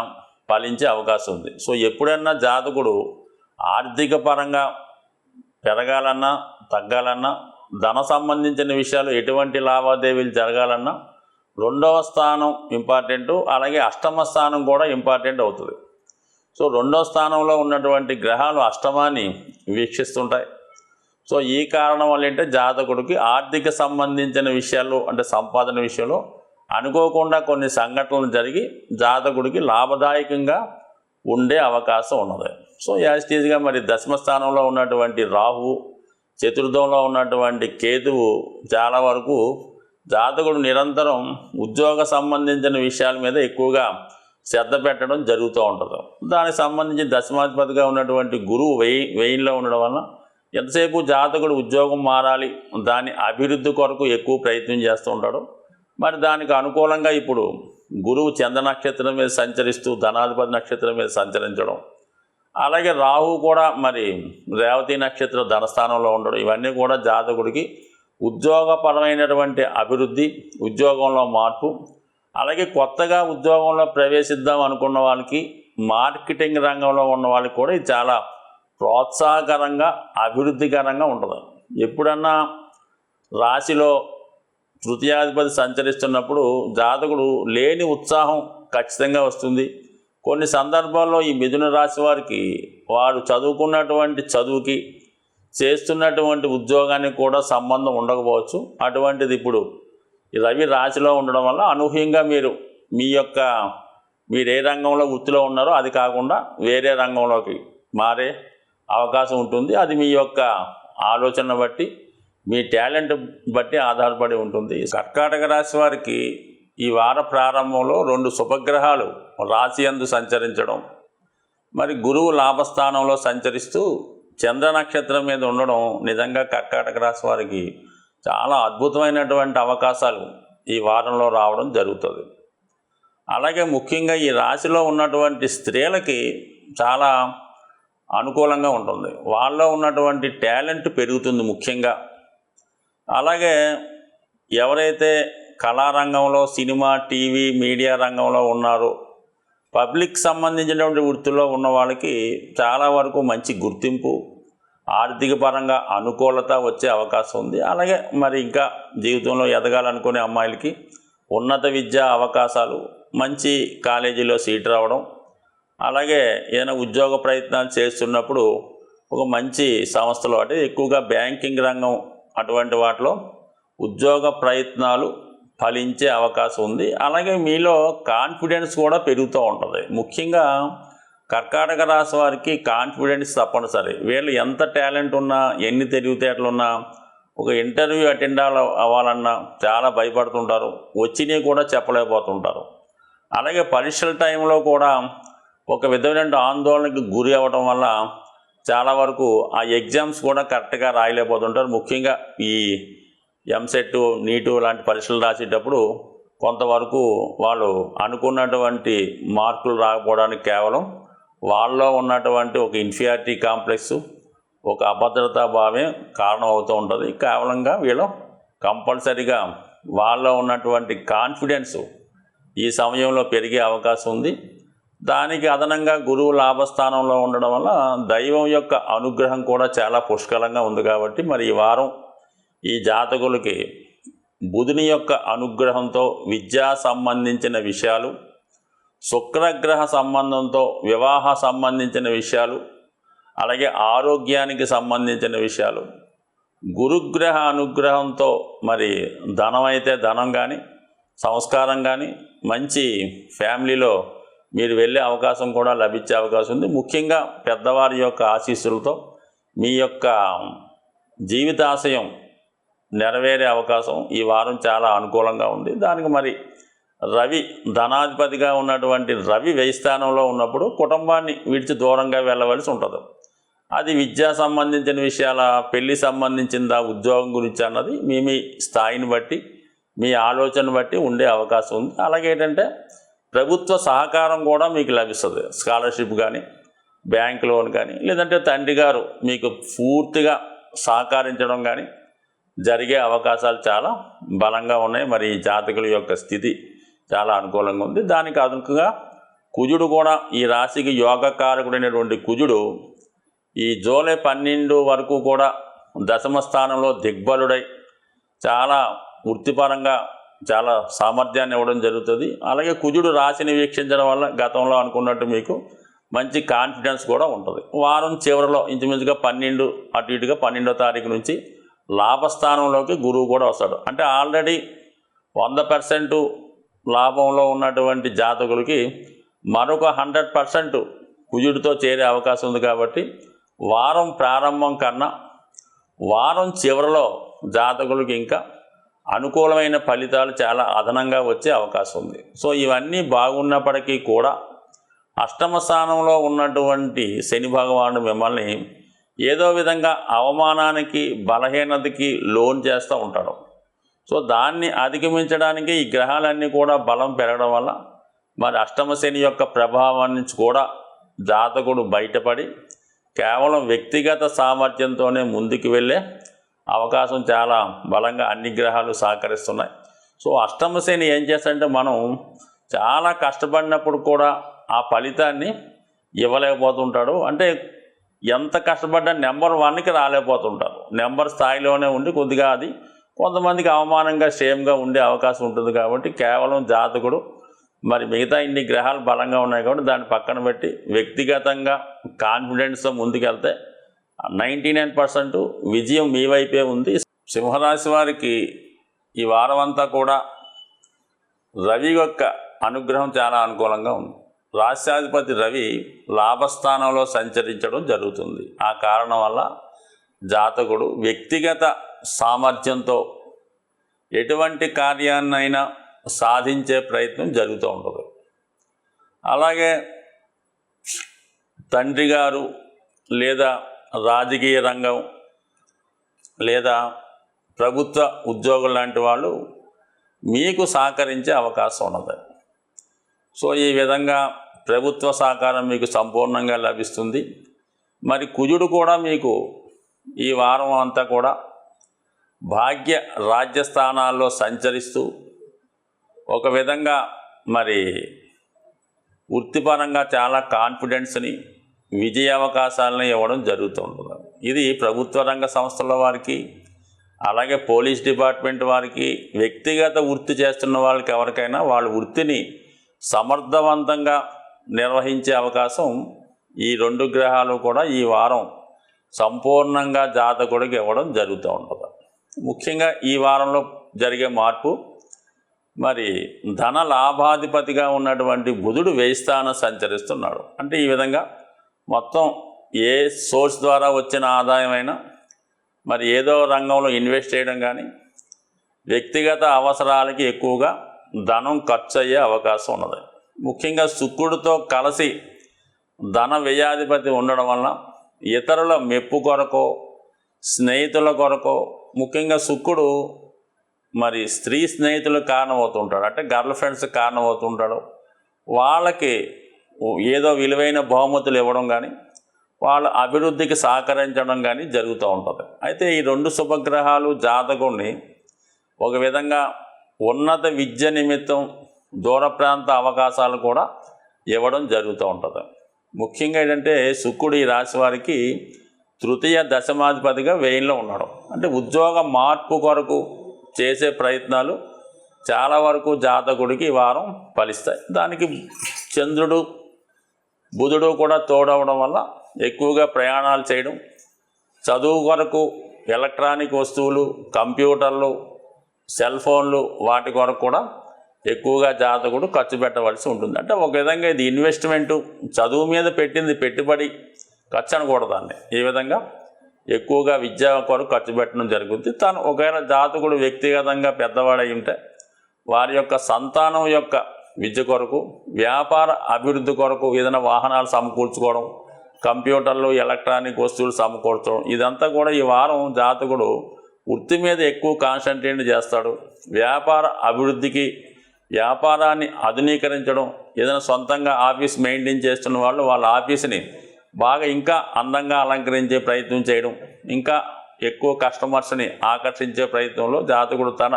ఫలించే అవకాశం ఉంది. సో ఎప్పుడన్నా జాతకుడు ఆర్థిక పరంగా పెరగాలన్నా తగ్గాలన్నా, ధన సంబంధించిన విషయాలు ఎటువంటి లావాదేవీలు జరగాలన్నా 2వ స్థానం ఇంపార్టెంటు, అలాగే అష్టమ స్థానం కూడా ఇంపార్టెంట్ అవుతుంది. సో 2వ స్థానంలో ఉన్నటువంటి గ్రహాలు అష్టమాన్ని వీక్షిస్తుంటాయి. సో ఈ కారణం వల్ల ఏంటంటే జాతకుడికి ఆర్థిక సంబంధించిన విషయాలు అంటే సంపాదన విషయంలో అనుకోకుండా కొన్ని సంఘటనలు జరిగి జాతకుడికి లాభదాయకంగా ఉండే అవకాశం ఉన్నది. సో యాజిటీజ్గా మరి దశమ స్థానంలో ఉన్నటువంటి రాహు, చతుర్థంలో ఉన్నటువంటి కేతువు చాలా వరకు జాతకుడు నిరంతరం ఉద్యోగ సంబంధించిన విషయాల మీద ఎక్కువగా శ్రద్ధ పెట్టడం జరుగుతూ ఉంటుంది. దానికి సంబంధించి దశమాధిపతిగా ఉన్నటువంటి గురువు వెయ్యిలో ఉండడం వలన ఎంతసేపు జాతకుడు ఉద్యోగం మారాలి, దాని అభివృద్ధి కొరకు ఎక్కువ ప్రయత్నం చేస్తూ ఉంటాడు. మరి దానికి అనుకూలంగా ఇప్పుడు గురువు చంద్ర నక్షత్రం మీద సంచరిస్తూ ధనాధిపతి నక్షత్రం మీద సంచరించడం, అలాగే రాహు కూడా మరి రేవతి నక్షత్ర ధనస్థానంలో ఉండడం, ఇవన్నీ కూడా జాతకుడికి ఉద్యోగపరమైనటువంటి అభివృద్ధి, ఉద్యోగంలో మార్పు, అలాగే కొత్తగా ఉద్యోగంలో ప్రవేశిద్దాం అనుకున్న వాళ్ళకి, మార్కెటింగ్ రంగంలో ఉన్న వాళ్ళకి కూడా ఇది చాలా ప్రోత్సాహకరంగా అభివృద్ధికరంగా ఉంటుంది. ఎప్పుడన్నా రాశిలో తృతీయాధిపతి సంచరిస్తున్నప్పుడు జాతకుడు లేని ఉత్సాహం ఖచ్చితంగా వస్తుంది. కొన్ని సందర్భాల్లో ఈ మిథున రాశి వారికి వారు చదువుకున్నటువంటి చదువుకి, చేస్తున్నటువంటి ఉద్యోగానికి కూడా సంబంధం ఉండకపోవచ్చు. అటువంటిది ఇప్పుడు ఈ రవి రాశిలో ఉండడం వల్ల అనూహ్యంగా మీరు ఏ రంగంలో వృత్తిలో ఉన్నారో అది కాకుండా వేరే రంగంలోకి మారే అవకాశం ఉంటుంది. అది మీ యొక్క ఆలోచన బట్టి, మీ టాలెంట్ బట్టి ఆధారపడి ఉంటుంది. కర్కాటక రాశి వారికి ఈ వార ప్రారంభంలో 2 శుభగ్రహాలు రాశి యందు సంచరించడం, మరి గురువు లాభస్థానంలో సంచరిస్తూ చంద్ర నక్షత్రం మీద ఉండడం నిజంగా కర్కాటక రాశి వారికి చాలా అద్భుతమైనటువంటి అవకాశాలు ఈ వారంలో రావడం జరుగుతుంది. అలాగే ముఖ్యంగా ఈ రాశిలో ఉన్నటువంటి స్త్రీలకి చాలా అనుకూలంగా ఉంటుంది, వాళ్ళలో ఉన్నటువంటి టాలెంట్ పెరుగుతుంది ముఖ్యంగా. అలాగే ఎవరైతే కళారంగంలో, సినిమా టీవీ మీడియా రంగంలో ఉన్నారో, పబ్లిక్ సంబంధించినటువంటి వృత్తిలో ఉన్న వాళ్ళకి చాలా వరకు మంచి గుర్తింపు, ఆర్థిక పరంగా అనుకూలత వచ్చే అవకాశం ఉంది. అలాగే మరి ఇంకా జీవితంలో ఎదగాలనుకునే అమ్మాయిలకి ఉన్నత విద్యా అవకాశాలు, మంచి కాలేజీలో సీట్ రావడం, అలాగే ఏదైనా ఉద్యోగ ప్రయత్నాలు చేస్తున్నప్పుడు ఒక మంచి సంస్థలో అంటే ఎక్కువగా బ్యాంకింగ్ రంగం అటువంటి వాటిలో ఉద్యోగ ప్రయత్నాలు ఫలించే అవకాశం ఉంది. అలాగే మీలో కాన్ఫిడెన్స్ కూడా పెరుగుతూ ఉంటుంది. ముఖ్యంగా కర్కాటక రాశి వారికి కాన్ఫిడెన్స్ తప్పనిసరి. వీళ్ళు ఎంత టాలెంట్ ఉన్నా, ఎన్ని తెలివితేటలు ఉన్నా, ఒక ఇంటర్వ్యూ అటెండ్ అవ్వాలన్నా చాలా భయపడుతుంటారు, వచ్చినవి కూడా చెప్పలేకపోతుంటారు. అలాగే పరీక్షల టైంలో కూడా ఒక విధమైన ఆందోళనకి గురి అవ్వడం వల్ల చాలా వరకు ఆ ఎగ్జామ్స్ కూడా కరెక్ట్గా రాయలేకపోతుంటారు. ముఖ్యంగా ఈ ఎంసెట్, నీటు లాంటి పరీక్షలు రాసేటప్పుడు కొంతవరకు వాళ్ళు అనుకున్నటువంటి మార్కులు రాకపోవడానికి కేవలం వాళ్ళలో ఉన్నటువంటి ఒక ఇన్ఫీరియారిటీ కాంప్లెక్స్, ఒక అభద్రతా భావమే కారణం అవుతూ ఉంటుంది. కేవలంగా వీళ్ళు కంపల్సరీగా వాళ్ళలో ఉన్నటువంటి కాన్ఫిడెన్స్ ఈ సమయంలో పెరిగే అవకాశం ఉంది. దానికి అదనంగా గురువు లాభస్థానంలో ఉండడం వల్ల దైవం యొక్క అనుగ్రహం కూడా చాలా పుష్కలంగా ఉంది. కాబట్టి మరి ఈ వారం ఈ జాతకులకి బుధుని యొక్క అనుగ్రహంతో విద్యా సంబంధించిన విషయాలు, శుక్రగ్రహ సంబంధంతో వివాహ సంబంధించిన విషయాలు, అలాగే ఆరోగ్యానికి సంబంధించిన విషయాలు, గురుగ్రహ అనుగ్రహంతో మరి ధనం అయితే ధనం కానీ, సంస్కారం కానీ, మంచి ఫ్యామిలీలో మీరు వెళ్ళే అవకాశం కూడా లభించే అవకాశం ఉంది. ముఖ్యంగా పెద్దవారి యొక్క ఆశీస్సులతో మీ యొక్క జీవితాశయం నెరవేరే అవకాశం ఈ వారం చాలా అనుకూలంగా ఉంది. దానికి మరి రవి ధనాధిపతిగా ఉన్నటువంటి రవి వ్యయ స్థానంలో ఉన్నప్పుడు కుటుంబాన్ని విడిచి దూరంగా వెళ్ళవలసి ఉంటుంది. అది విద్యా సంబంధించిన విషయాల, పెళ్లి సంబంధించిందా, ఉద్యోగం గురించి అన్నది మీ మీ స్థాయిని బట్టి, మీ ఆలోచన బట్టి ఉండే అవకాశం ఉంది. అలాగే ఏంటంటే ప్రభుత్వ సహకారం కూడా మీకు లభిస్తుంది. స్కాలర్షిప్ కానీ, బ్యాంక్ లోన్ కానీ, లేదంటే తండ్రి గారు మీకు పూర్తిగా సహకరించడం కానీ జరిగే అవకాశాలు చాలా బలంగా ఉన్నాయి. మరి ఈ జాతకుల యొక్క స్థితి చాలా అనుకూలంగా ఉంది. దానికి అదనంగా కుజుడు కూడా ఈ రాశికి యోగకారకుడైనటువంటి కుజుడు ఈ జూలై 12 వరకు కూడా దశమ స్థానంలో దిగ్బలుడై చాలా వృత్తిపరంగా చాలా సామర్థ్యాన్ని ఇవ్వడం జరుగుతుంది. అలాగే కుజుడు రాశిని వీక్షించడం వల్ల గతంలో అనుకున్నట్టు మీకు మంచి కాన్ఫిడెన్స్ కూడా ఉంటుంది. వారం చివరిలో ఇంచుమించుగా 12 అటు ఇటుగా 12వ తారీఖు నుంచి లాభస్థానంలోకి గురువు కూడా వస్తాడు. అంటే ఆల్రెడీ 100% లాభంలో ఉన్నటువంటి జాతకులకి మరొక 100% కుజుడితో చేరే అవకాశం ఉంది. కాబట్టి వారం ప్రారంభం కన్నా వారం చివరిలో జాతకులకి ఇంకా అనుకూలమైన ఫలితాలు చాలా అదనంగా వచ్చే అవకాశం ఉంది. సో ఇవన్నీ బాగున్నప్పటికీ కూడా అష్టమ స్థానంలో ఉన్నటువంటి శని భగవానుడు మిమ్మల్ని ఏదో విధంగా అవమానానికి, బలహీనతకి లోన్ చేస్తూ ఉంటాడు. సో దాన్ని అధిగమించడానికి ఈ గ్రహాలన్నీ కూడా బలం పెరగడం వల్ల మరి అష్టమ శని యొక్క ప్రభావం నుంచి కూడా జాతకుడు బయటపడి కేవలం వ్యక్తిగత సామర్థ్యంతోనే ముందుకు వెళ్ళే అవకాశం చాలా బలంగా అన్ని గ్రహాలు సహకరిస్తున్నాయి. సో అష్టమ శని ఏం చేస్తాడంటే మనం చాలా కష్టపడినప్పుడు కూడా ఆ ఫలితాన్ని ఇవ్వలేకపోతుంటాడు. అంటే ఎంత కష్టపడ్డా నెంబర్ 1కి రాలేకపోతుంటారు. నెంబర్ స్థాయిలోనే ఉండి కొద్దిగా అది కొంతమందికి అవమానంగా, షేమ్గా ఉండే అవకాశం ఉంటుంది. కాబట్టి కేవలం జాతకుడు మరి మిగతా ఇన్ని గ్రహాలు బలంగా ఉన్నాయి కాబట్టి దాన్ని పక్కన పెట్టి వ్యక్తిగతంగా కాన్ఫిడెన్స్తో ముందుకెళ్తే 99% విజయం మీ వైపే ఉంది. సింహరాశి వారికి ఈ వారం అంతా కూడా రవి యొక్క అనుగ్రహం చాలా అనుకూలంగా ఉంది. రాష్ట్రాధిపతి రవి లాభస్థానంలో సంచరించడం జరుగుతుంది. ఆ కారణం వల్ల జాతకుడు వ్యక్తిగత సామర్థ్యంతో ఎటువంటి కార్యాన్నైనా సాధించే ప్రయత్నం జరుగుతూ ఉంటుంది. అలాగే తండ్రి గారు లేదా రాజకీయ రంగం లేదా ప్రభుత్వ ఉద్యోగులు లాంటి వాళ్ళు మీకు సహకరించే అవకాశం ఉన్నది. సో ఈ విధంగా ప్రభుత్వ సహకారం మీకు సంపూర్ణంగా లభిస్తుంది. మరి కుజుడు కూడా మీకు ఈ వారం అంతా కూడా భాగ్య రాజ్యస్థానాల్లో సంచరిస్తూ ఒక విధంగా మరి వృత్తిపరంగా చాలా కాన్ఫిడెన్స్ని, విజయ అవకాశాలను ఇవ్వడం జరుగుతూ ఉంటుంది. ఇది ప్రభుత్వ రంగ సంస్థల వారికి, అలాగే పోలీస్ డిపార్ట్మెంట్ వారికి, వ్యక్తిగత వృత్తి చేస్తున్న వాళ్ళకి ఎవరికైనా వాళ్ళ వృత్తిని సమర్థవంతంగా నిర్వహించే అవకాశం ఈ 2 గ్రహాలు కూడా ఈ వారం సంపూర్ణంగా జాతకుడికి ఇవ్వడం జరుగుతూ ఉంటుంది. ముఖ్యంగా ఈ వారంలో జరిగే మార్పు మరి ధన లాభాధిపతిగా ఉన్నటువంటి బుధుడు వ్యయస్థానం సంచరిస్తున్నాడు. అంటే ఈ విధంగా మొత్తం ఏ సోర్స్ ద్వారా వచ్చిన ఆదాయమైనా మరి ఏదో రంగంలో ఇన్వెస్ట్ చేయడం కానీ, వ్యక్తిగత అవసరాలకి ఎక్కువగా ధనం ఖర్చు అయ్యే అవకాశం ఉన్నది. ముఖ్యంగా శుక్రుడితో కలిసి ధన వ్యయాధిపతి ఉండడం వలన ఇతరుల మెప్పు కొరకో, స్నేహితుల కొరకో, ముఖ్యంగా శుక్రుడు మరి స్త్రీ స్నేహితులకు కారణమవుతుంటాడు, అంటే గర్ల్ ఫ్రెండ్స్కి కారణమవుతుంటాడు. వాళ్ళకి ఏదో విలువైన బహుమతులు ఇవ్వడం కానీ, వాళ్ళ అభివృద్ధికి సహకరించడం కానీ జరుగుతూ ఉంటుంది. అయితే ఈ 2 శుభగ్రహాలు జాతకుడిని ఒక విధంగా ఉన్నత విద్య నిమిత్తం దూర ప్రాంత అవకాశాలు కూడా ఇవ్వడం జరుగుతూ ఉంటుంది. ముఖ్యంగా ఏంటంటే శుక్రుడు ఈ రాశి వారికి తృతీయ దశమాధిపతిగా వ్యయంలో ఉన్నాడు. అంటే ఉద్యోగ మార్పు కొరకు చేసే ప్రయత్నాలు చాలా వరకు జాతకుడికి ఈ వారం ఫలిస్తాయి. దానికి చంద్రుడు బుధుడు కూడా తోడవడం వల్ల ఎక్కువగా ప్రయాణాలు చేయడం, చదువు కొరకు ఎలక్ట్రానిక్ వస్తువులు, కంప్యూటర్లు, సెల్ ఫోన్లు వాటి కొరకు కూడా ఎక్కువగా జాతకుడు ఖర్చు పెట్టవలసి ఉంటుంది. అంటే ఒక విధంగా ఇది ఇన్వెస్ట్మెంటు, చదువు మీద పెట్టింది పెట్టుబడి ఖర్చు అనకూడదు దాన్ని. ఈ విధంగా ఎక్కువగా విద్య కొరకు ఖర్చు పెట్టడం జరుగుతుంది. తను ఒకవేళ జాతకుడు వ్యక్తిగతంగా పెద్దవాడై ఉంటే వారి యొక్క సంతానం యొక్క విద్య కొరకు, వ్యాపార అభివృద్ధి కొరకు ఏదైనా వాహనాలు సమకూర్చుకోవడం, కంప్యూటర్లు, ఎలక్ట్రానిక్ వస్తువులు సమకూర్చడం, ఇదంతా కూడా ఈ వారం జాతకుడు వృత్తి మీద ఎక్కువ కాన్సన్ట్రేట్ చేస్తాడు. వ్యాపార అభివృద్ధికి, వ్యాపారాన్ని ఆధునీకరించడం, ఏదైనా సొంతంగా ఆఫీస్ మెయింటైన్ చేస్తున్న వాళ్ళు వాళ్ళ ఆఫీస్ని బాగా ఇంకా అందంగా అలంకరించే ప్రయత్నం చేయడం, ఇంకా ఎక్కువ కస్టమర్స్ని ఆకర్షించే ప్రయత్నంలో జాతకుడు తన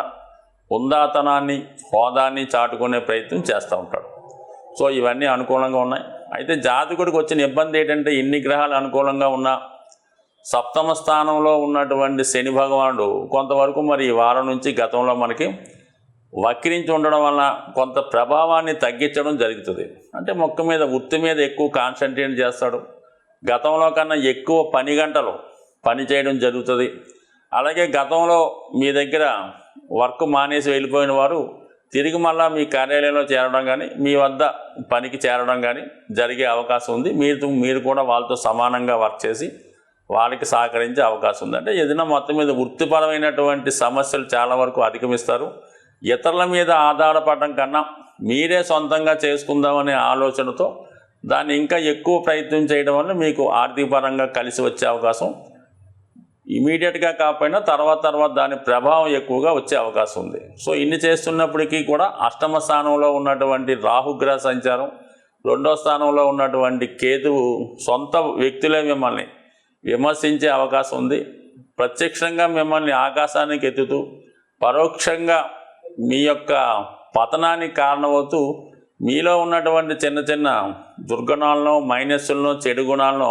ఉందాతనాన్ని, హోదాన్ని చాటుకునే ప్రయత్నం చేస్తూ ఉంటాడు. సో ఇవన్నీ అనుకూలంగా ఉన్నాయి. అయితే జాతకుడికి వచ్చిన ఇబ్బంది ఏంటంటే ఇన్ని గ్రహాలు అనుకూలంగా ఉన్నా సప్తమ స్థానంలో ఉన్నటువంటి శని భగవానుడు కొంతవరకు మరి ఈ వారం నుంచి గతంలో మనకి వక్రించి ఉండడం వలన కొంత ప్రభావాన్ని తగ్గించడం జరుగుతుంది. అంటే మొక్క మీద వృత్తి మీద ఎక్కువ కాన్సన్ట్రేట్ చేస్తాడు. గతంలో కన్నా ఎక్కువ పని గంటలు పని చేయడం జరుగుతుంది. అలాగే గతంలో మీ దగ్గర వర్క్ మానేసి వెళ్ళిపోయిన వారు తిరిగి మళ్ళీ మీ కార్యాలయంలో చేరడం కానీ, మీ వద్ద పనికి చేరడం కానీ జరిగే అవకాశం ఉంది. మీరు కూడా వాళ్ళతో సమానంగా వర్క్ చేసి వాళ్ళకి సహకరించే అవకాశం ఉంది. అంటే ఏదైనా మొత్తం మీద వృత్తిపరమైనటువంటి సమస్యలు చాలా వరకు అధిగమిస్తారు. ఇతరుల మీద ఆధారపడడం కన్నా మీరే సొంతంగా చేసుకుందామనే ఆలోచనతో దాన్ని ఇంకా ఎక్కువ ప్రయత్నం చేయడం వల్ల మీకు ఆర్థికపరంగా కలిసి వచ్చే అవకాశం ఇమీడియట్గా కాకపోయినా తర్వాత దాని ప్రభావం ఎక్కువగా వచ్చే అవకాశం ఉంది. సో ఇన్ని చేస్తున్నప్పటికీ కూడా అష్టమ స్థానంలో ఉన్నటువంటి రాహుగ్రహ సంచారం, 2వ స్థానంలో ఉన్నటువంటి కేతువు సొంత వ్యక్తులే మిమ్మల్ని విమర్శించే అవకాశం ఉంది. ప్రత్యక్షంగా మిమ్మల్ని ఆకాశానికి ఎత్తుతూ పరోక్షంగా మీ యొక్క పతనానికి కారణమవుతూ మీలో ఉన్నటువంటి చిన్న చిన్న దుర్గుణాలను, మైనస్సులను, చెడు గుణాలను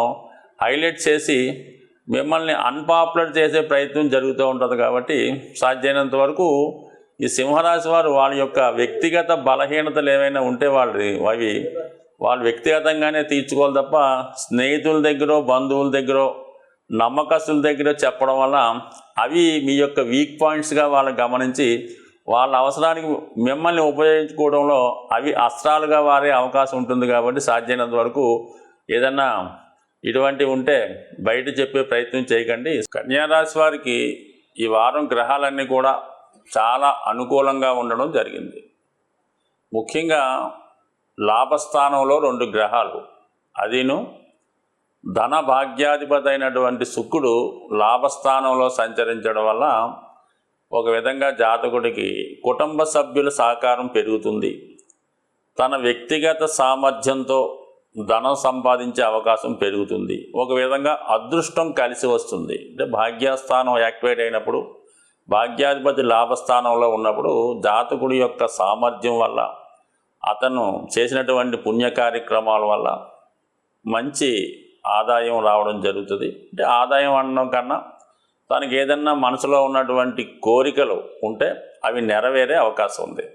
హైలైట్ చేసి మిమ్మల్ని అన్పాపులర్ చేసే ప్రయత్నం జరుగుతూ ఉంటుంది. కాబట్టి సాధ్యమైనంత వరకు ఈ సింహరాశి వారు వాళ్ళ యొక్క వ్యక్తిగత బలహీనతలు ఏమైనా ఉంటే వాళ్ళు వ్యక్తిగతంగానే తీర్చుకోవాలి తప్ప స్నేహితుల దగ్గర, బంధువుల దగ్గర, నమ్మకస్తుల దగ్గర చెప్పడం వల్ల అవి మీ యొక్క వీక్ పాయింట్స్గా వాళ్ళు గమనించి వాళ్ళ అవసరానికి మిమ్మల్ని ఉపయోగించుకోవడంలో అవి అస్త్రాలుగా వారే అవకాశం ఉంటుంది. కాబట్టి సాధ్యమైనంత వరకు ఏదన్నా ఇటువంటివి ఉంటే బయట చెప్పే ప్రయత్నం చేయకండి. కన్యారాశి వారికి ఈ వారం గ్రహాలన్నీ కూడా చాలా అనుకూలంగా ఉండడం జరిగింది. ముఖ్యంగా లాభస్థానంలో 2 గ్రహాలు, అదిను ధన భాగ్యాధిపతి అయినటువంటి శుక్రుడు లాభస్థానంలో సంచరించడం వల్ల ఒక విధంగా జాతకుడికి కుటుంబ సభ్యుల సహకారం పెరుగుతుంది. తన వ్యక్తిగత సామర్థ్యంతో ధనం సంపాదించే అవకాశం పెరుగుతుంది. ఒక విధంగా అదృష్టం కలిసి వస్తుంది. అంటే భాగ్యస్థానం యాక్టివేట్ అయినప్పుడు, భాగ్యాధిపతి లాభస్థానంలో ఉన్నప్పుడు జాతకుడి యొక్క సామర్థ్యం వల్ల, అతను చేసినటువంటి పుణ్య కార్యక్రమాల వల్ల మంచి ఆదాయం రావడం జరుగుతుంది. అంటే ఆదాయం అనడం కన్నా తనకి ఏదన్నా మనసులో ఉన్నటువంటి కోరికలు ఉంటే అవి నెరవేరే అవకాశం ఉంది.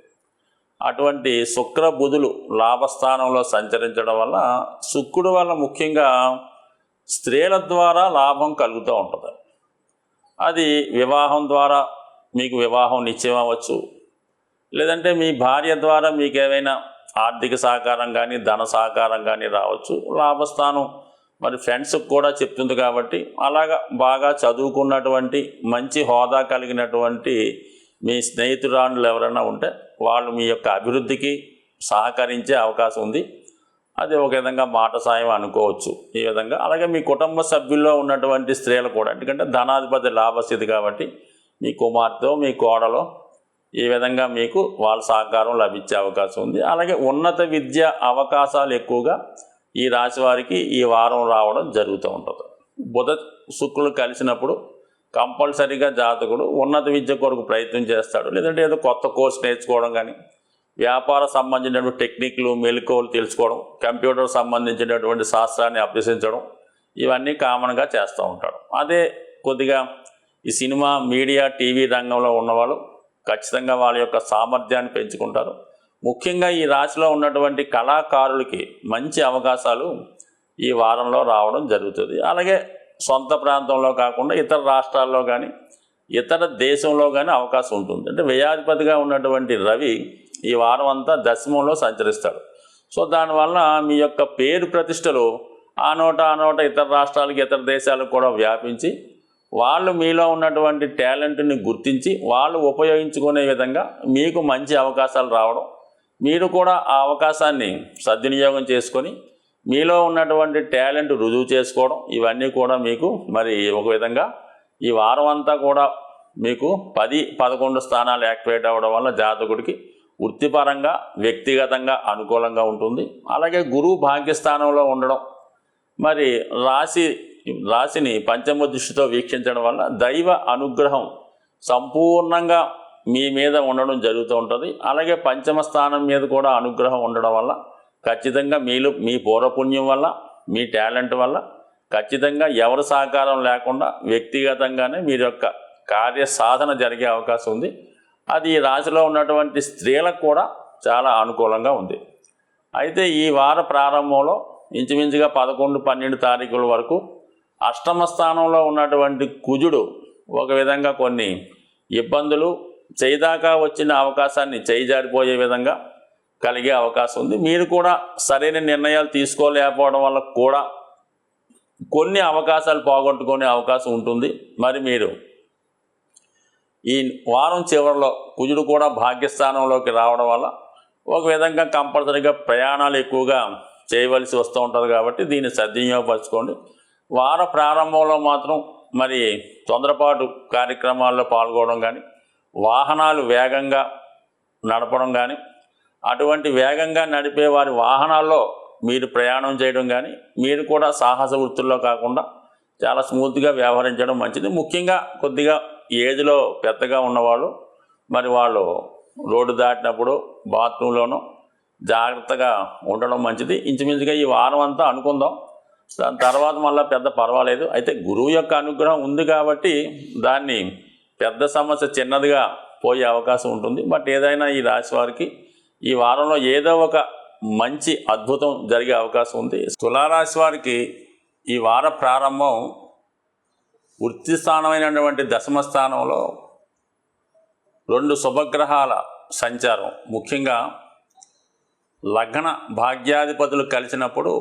అటువంటి శుక్ర బుధులు లాభస్థానంలో సంచరించడం వల్ల శుక్రుడు వల్ల ముఖ్యంగా స్త్రీల ద్వారా లాభం కలుగుతూ ఉంటుంది. అది వివాహం ద్వారా మీకు వివాహం నిశ్చయం అవ్వచ్చు, లేదంటే మీ భార్య ద్వారా మీకు ఏవైనా ఆర్థిక సహకారం కానీ ధన సహకారం కానీ రావచ్చు. లాభస్థానం మరి ఫ్రెండ్స్కి కూడా చెప్తుంది కాబట్టి అలాగా బాగా చదువుకున్నటువంటి మంచి హోదా కలిగినటువంటి మీ స్నేహితురాళ్ళు ఎవరైనా ఉంటే వాళ్ళు మీ యొక్క అభివృద్ధికి సహకరించే అవకాశం ఉంది. అది ఒక విధంగా మాట సాయం అనుకోవచ్చు ఈ విధంగా. అలాగే మీ కుటుంబ సభ్యుల్లో ఉన్నటువంటి స్త్రీలు కూడా, ఎందుకంటే ధనాధిపతి లాభస్థితి కాబట్టి మీ కుమార్తె మీ కోడలో ఈ విధంగా మీకు వాళ్ళ సహకారం లభించే అవకాశం ఉంది. అలాగే ఉన్నత విద్య అవకాశాలు ఎక్కువగా ఈ రాశి వారికి ఈ వారం రావడం జరుగుతూ ఉంటుంది. బుధ శుక్రులు కలిసినప్పుడు కంపల్సరీగా జాతకుడు ఉన్నత విద్య కొరకు ప్రయత్నం చేస్తాడు, లేదంటే ఏదో కొత్త కోర్సు నేర్చుకోవడం కానీ, వ్యాపార సంబంధించినటువంటి టెక్నిక్లు మెలకువలు తెలుసుకోవడం, కంప్యూటర్ సంబంధించినటువంటి శాస్త్రాన్ని అభ్యసించడం, ఇవన్నీ కామన్గా చేస్తూ ఉంటాడు. అదే కొద్దిగా ఈ సినిమా మీడియా టీవీ రంగంలో ఉన్నవాళ్ళు ఖచ్చితంగా వాళ్ళ యొక్క సామర్థ్యాన్ని పెంచుకుంటారు. ముఖ్యంగా ఈ రాశిలో ఉన్నటువంటి కళాకారులకి మంచి అవకాశాలు ఈ వారంలో రావడం జరుగుతుంది. అలాగే సొంత ప్రాంతంలో కాకుండా ఇతర రాష్ట్రాల్లో కానీ ఇతర దేశంలో కానీ అవకాశం ఉంటుంది. అంటే వ్యయాధిపతిగా ఉన్నటువంటి రవి ఈ వారం అంతా దశమంలో సంచరిస్తాడు. సో దానివల్ల మీ యొక్క పేరు ప్రతిష్టలు ఆ నోట ఇతర రాష్ట్రాలకి ఇతర దేశాలకు కూడా వ్యాపించి వాళ్ళు మీలో ఉన్నటువంటి టాలెంట్ని గుర్తించి వాళ్ళు ఉపయోగించుకునే విధంగా మీకు మంచి అవకాశాలు రావడం, మీరు కూడా ఆ అవకాశాన్ని సద్వినియోగం చేసుకొని మీలో ఉన్నటువంటి టాలెంట్ రుజువు చేసుకోవడం, ఇవన్నీ కూడా మీకు మరి ఒక విధంగా ఈ వారం అంతా కూడా మీకు 10-11 స్థానాలు యాక్టివేట్ అవ్వడం వల్ల జాతకుడికి వృత్తిపరంగా వ్యక్తిగతంగా అనుకూలంగా ఉంటుంది. అలాగే గురువు భాగ్యస్థానంలో ఉండడం, మరి రాశిని పంచమ దృష్టితో వీక్షించడం వల్ల దైవ అనుగ్రహం సంపూర్ణంగా మీ మీద ఉండడం జరుగుతూ ఉంటుంది. అలాగే పంచమ స్థానం మీద కూడా అనుగ్రహం ఉండడం వల్ల ఖచ్చితంగా మీ పూర్వపుణ్యం వల్ల మీ టాలెంట్ వల్ల ఖచ్చితంగా ఎవరి సహకారం లేకుండా వ్యక్తిగతంగానే మీరు యొక్క కార్య సాధన జరిగే అవకాశం ఉంది. అది ఈ రాశిలో ఉన్నటువంటి స్త్రీలకు కూడా చాలా అనుకూలంగా ఉంది. అయితే ఈ వార ప్రారంభంలో ఇంచుమించుగా 11-12 తారీఖుల వరకు అష్టమ స్థానంలో ఉన్నటువంటి కుజుడు ఒక విధంగా కొన్ని ఇబ్బందులు చేయదాకా వచ్చిన అవకాశాన్ని చేయిజారిపోయే విధంగా కలిగే అవకాశం ఉంది. మీరు కూడా సరైన నిర్ణయాలు తీసుకోలేకపోవడం వల్ల కూడా కొన్ని అవకాశాలు పోగొట్టుకునే అవకాశం ఉంటుంది. మరి మీరు ఈ వారం చివరిలో కుజుడు కూడా భాగ్యస్థానంలోకి రావడం వల్ల ఒక విధంగా కంపల్సరీగా ప్రయాణాలు ఎక్కువగా చేయవలసి వస్తూ ఉంటుంది కాబట్టి దీన్ని సద్వినియోగపరచుకోండి. వార ప్రారంభంలో మాత్రం మరి తొందరపాటు కార్యక్రమాల్లో పాల్గొనడం కానీ, వాహనాలు వేగంగా నడపడం కానీ, అటువంటి వేగంగా నడిపే వారి వాహనాల్లో మీరు ప్రయాణం చేయడం కానీ, మీరు కూడా సాహస వృత్తుల్లో కాకుండా చాలా స్మూత్గా వ్యవహరించడం మంచిది. ముఖ్యంగా కొద్దిగా ఏజ్లో పెద్దగా ఉన్నవాళ్ళు మరి వాళ్ళు రోడ్డు దాటినప్పుడు బాత్రూంలోనూ జాగ్రత్తగా ఉండడం మంచిది. ఇంచుమించుగా ఈ వారం అంతా అనుకుందాం, దాని తర్వాత మళ్ళీ పెద్ద పర్వాలేదు. అయితే గురువు యొక్క అనుగ్రహం ఉంది కాబట్టి దాన్ని పెద్ద సమస్య చిన్నదిగా పోయే అవకాశం ఉంటుంది. బట్ ఏదైనా ఈ రాశి వారికి ఈ వారంలో ఏదో ఒక మంచి అద్భుతం జరిగే అవకాశం ఉంది. తులారాశి వారికి ఈ వార ప్రారంభం వృత్తి స్థానమైనటువంటి దశమ స్థానంలో 2 శుభగ్రహాల సంచారం, ముఖ్యంగా లగ్న భాగ్యాధిపతులు కలిసినప్పుడు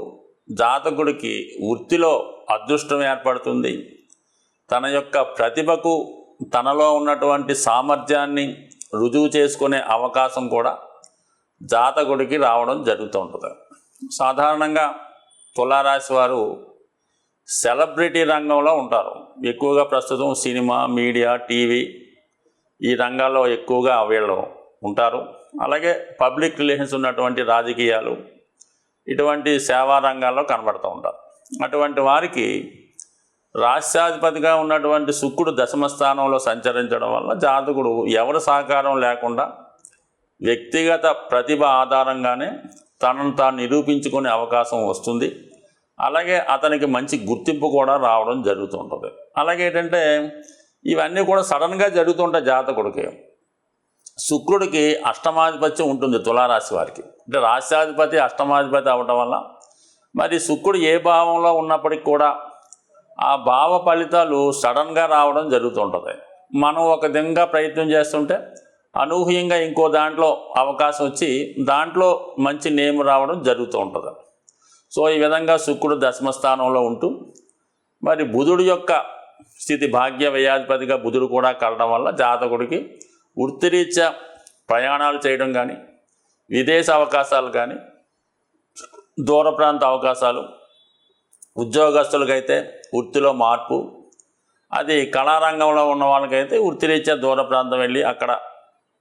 జాతకుడికి వృత్తిలో అదృష్టం ఏర్పడుతుంది. తన యొక్క ప్రతిభకు తనలో ఉన్నటువంటి సామర్థ్యాన్ని రుజువు చేసుకునే అవకాశం కూడా జాతకుడికి రావడం జరుగుతూ ఉంటుంది. సాధారణంగా తులారాశి వారు సెలబ్రిటీ రంగంలో ఉంటారు. ఎక్కువగా ప్రస్తుతం సినిమా మీడియా టీవీ ఈ రంగాల్లో ఎక్కువగా వీళ్ళు ఉంటారు. అలాగే పబ్లిక్ రిలేషన్స్ ఉన్నటువంటి రాజకీయాలు ఇటువంటి సేవా రంగాల్లో కనబడుతూ ఉంటారు. అటువంటి వారికి రాష్ట్రాధిపతిగా ఉన్నటువంటి శుక్రుడు దశమ స్థానంలో సంచరించడం వల్ల జాతకుడు ఎవరి సహకారం లేకుండా వ్యక్తిగత ప్రతిభ ఆధారంగానే తనను తాను నిరూపించుకునే అవకాశం వస్తుంది. అలాగే అతనికి మంచి గుర్తింపు కూడా రావడం జరుగుతుంటుంది. అలాగే ఏంటంటే ఇవన్నీ కూడా సడన్గా జరుగుతుంటాయి. జాతకుడికి శుక్రుడికి అష్టమాధిపత్యం ఉంటుంది తులారాశి వారికి. అంటే రాష్ట్రాధిపతి అష్టమాధిపతి అవటం వల్ల మరి శుక్రుడు ఏ భావంలో ఉన్నప్పటికీ కూడా ఆ భావ ఫలితాలు సడన్గా రావడం జరుగుతుంటుంది. మనం ఒక విధంగా ప్రయత్నం చేస్తుంటే అనూహ్యంగా ఇంకో దాంట్లో అవకాశం వచ్చి దాంట్లో మంచి నేమ్ రావడం జరుగుతూ ఉంటుంది. సో ఈ విధంగా శుక్రుడు దశమ స్థానంలో ఉంటూ మరి బుధుడు యొక్క స్థితి భాగ్య వ్యయాధిపతిగా బుధుడు కూడా కలడం వల్ల జాతకుడికి వృత్తిరీత్యా ప్రయాణాలు చేయడం కానీ, విదేశ అవకాశాలు కానీ, దూర ప్రాంత అవకాశాలు, ఉద్యోగస్తులకైతే వృత్తిలో మార్పు, అది కళారంగంలో ఉన్న వాళ్ళకైతే వృత్తిరీత్యా దూర ప్రాంతం వెళ్ళి అక్కడ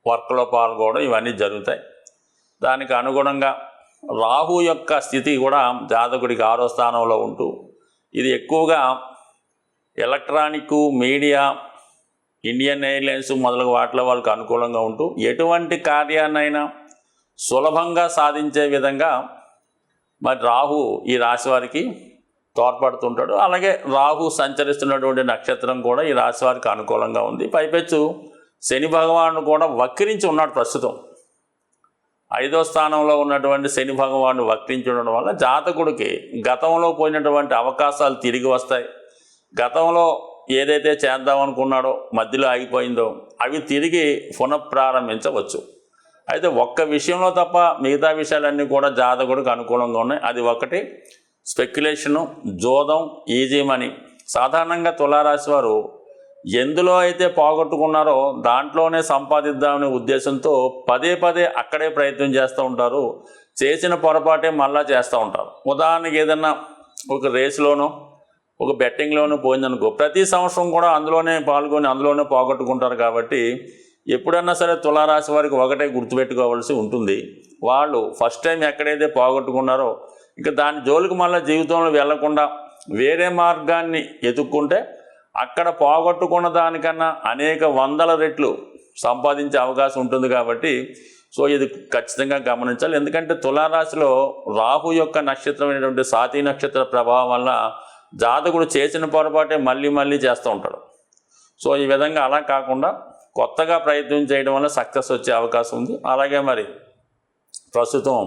వర్క్లో పాల్గొనడం ఇవన్నీ జరుగుతాయి. దానికి అనుగుణంగా రాహు యొక్క స్థితి కూడా జాతకుడికి 6వ స్థానంలో ఉంటూ ఇది ఎక్కువగా ఎలక్ట్రానిక్ మీడియా, ఇండియన్ ఎయిర్లైన్స్ మొదలగు వాటిలో వాళ్ళకి అనుకూలంగా ఉంటూ ఎటువంటి కార్యాన్నైనా సులభంగా సాధించే విధంగా మరి రాహు ఈ రాశి వారికి తోడ్పడుతుంటాడు. అలాగే రాహు సంచరిస్తున్నటువంటి నక్షత్రం కూడా ఈ రాశి వారికి అనుకూలంగా ఉంది. పైపెచ్చు శని భగవానుడు కూడా వక్రించి ఉన్నాడు. ప్రస్తుతం 5వ స్థానంలో ఉన్నటువంటి శని భగవానుడు వక్రించి ఉండడం వల్ల జాతకుడికి గతంలో పోయినటువంటి అవకాశాలు తిరిగి వస్తాయి. గతంలో ఏదైతే చేద్దామనుకున్నాడో మధ్యలో ఆగిపోయిందో అవి తిరిగి పునఃప్రారంభించవచ్చు. అయితే ఒక్క విషయంలో తప్ప మిగతా విషయాలన్నీ కూడా జాతకుడికి అనుకూలంగా ఉన్నాయి. అది ఒకటి స్పెక్యులేషను, జోదం, ఈజీ మనీ. సాధారణంగా తులారాశి వారు ఎందులో అయితే పోగొట్టుకున్నారో దాంట్లోనే సంపాదిద్దామనే ఉద్దేశంతో పదే పదే అక్కడే ప్రయత్నం చేస్తూ ఉంటారు. చేసిన పొరపాటే మళ్ళా చేస్తూ ఉంటారు. ఉదాహరణకి ఏదన్నా ఒక రేసులోనో ఒక బెట్టింగ్లోనూ పోయిందనుకో, ప్రతి సంవత్సరం కూడా అందులోనే పాల్గొని అందులోనే పోగొట్టుకుంటారు. కాబట్టి ఎప్పుడన్నా సరే తులారాశి వారికి ఒకటే గుర్తుపెట్టుకోవాల్సి ఉంటుంది. వాళ్ళు ఫస్ట్ టైం ఎక్కడైతే పోగొట్టుకున్నారో ఇంకా దాని జోలికి మళ్ళీ జీవితంలో వెళ్లకుండా వేరే మార్గాన్ని ఎతుక్కుంటే అక్కడ పోగొట్టుకున్న దానికన్నా అనేక వందల రెట్లు సంపాదించే అవకాశం ఉంటుంది. కాబట్టి ఇది ఖచ్చితంగా గమనించాలి. ఎందుకంటే తులారాశిలో రాహు యొక్క నక్షత్రమైనటువంటి స్వాతి నక్షత్ర ప్రభావం వల్ల జాతకుడు చేసిన పొరపాటే మళ్ళీ మళ్ళీ చేస్తూ ఉంటాడు. ఈ విధంగా అలా కాకుండా కొత్తగా ప్రయత్నం చేయడం వల్ల సక్సెస్ వచ్చే అవకాశం ఉంది. అలాగే మరి ప్రస్తుతం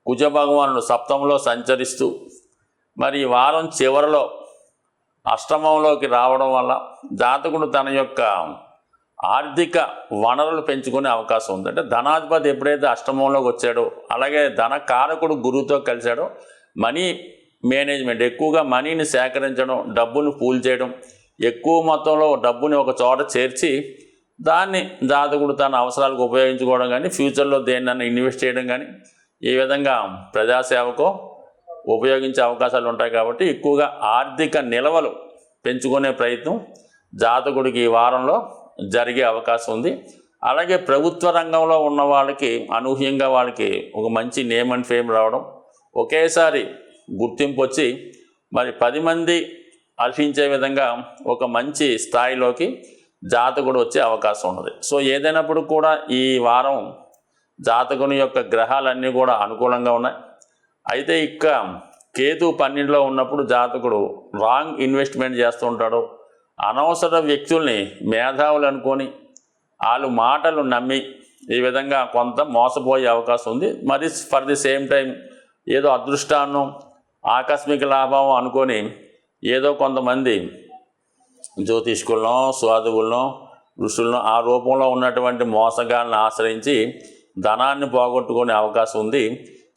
కుజ భగవానుడు సప్తమంలో సంచరిస్తూ మరి ఈ వారం చివరిలో అష్టమంలోకి రావడం వల్ల జాతకుడు తన యొక్క ఆర్థిక వనరులు పెంచుకునే అవకాశం ఉంది. అంటే ధనాధిపతి ఎప్పుడైతే అష్టమంలోకి వచ్చాడో, అలాగే ధన కారకుడు గురువుతో కలిశాడో మనీ మేనేజ్మెంట్, ఎక్కువగా మనీని సేకరించడం, డబ్బును పూల్ చేయడం, ఎక్కువ మొత్తంలో డబ్బుని ఒక చోట చేర్చి దాన్ని జాతకుడు తన అవసరాలకు ఉపయోగించుకోవడం కానీ, ఫ్యూచర్లో దేన్నైనా ఇన్వెస్ట్ చేయడం కానీ, ఈ విధంగా ప్రజాసేవకు ఉపయోగించే అవకాశాలు ఉంటాయి. కాబట్టి ఎక్కువగా ఆర్థిక నిల్వలు పెంచుకునే ప్రయత్నం జాతకుడికి ఈ వారంలో జరిగే అవకాశం ఉంది. అలాగే ప్రభుత్వ రంగంలో ఉన్న వాళ్ళకి అనూహ్యంగా వాళ్ళకి ఒక మంచి నేమ్ అండ్ ఫేమ్ రావడం, ఒకేసారి గుర్తింపు వచ్చి మరి 10 మంది హర్షించే విధంగా ఒక మంచి స్థాయిలోకి జాతకుడు వచ్చే అవకాశం ఉన్నది. ఏదైనప్పుడు కూడా ఈ వారం జాతకుని యొక్క గ్రహాలన్నీ కూడా అనుకూలంగా ఉన్నాయి. అయితే ఇక కేతు 12లో ఉన్నప్పుడు జాతకుడు రాంగ్ ఇన్వెస్ట్మెంట్ చేస్తూ ఉంటాడు. అనవసర వ్యక్తుల్ని మేధావులు అనుకొని వాళ్ళు మాటలు నమ్మి ఈ విధంగా కొంత మోసపోయే అవకాశం ఉంది. మరి ఫర్ ది సేమ్ టైం ఏదో అదృష్టాన్ని ఆకస్మిక లాభం అనుకొని ఏదో కొంతమంది జ్యోతిష్కులను, సాధువులను, ఋషులను ఆ రూపంలో ఉన్నటువంటి మోసగాళ్ళని ఆశ్రయించి ధనాన్ని పోగొట్టుకునే అవకాశం ఉంది.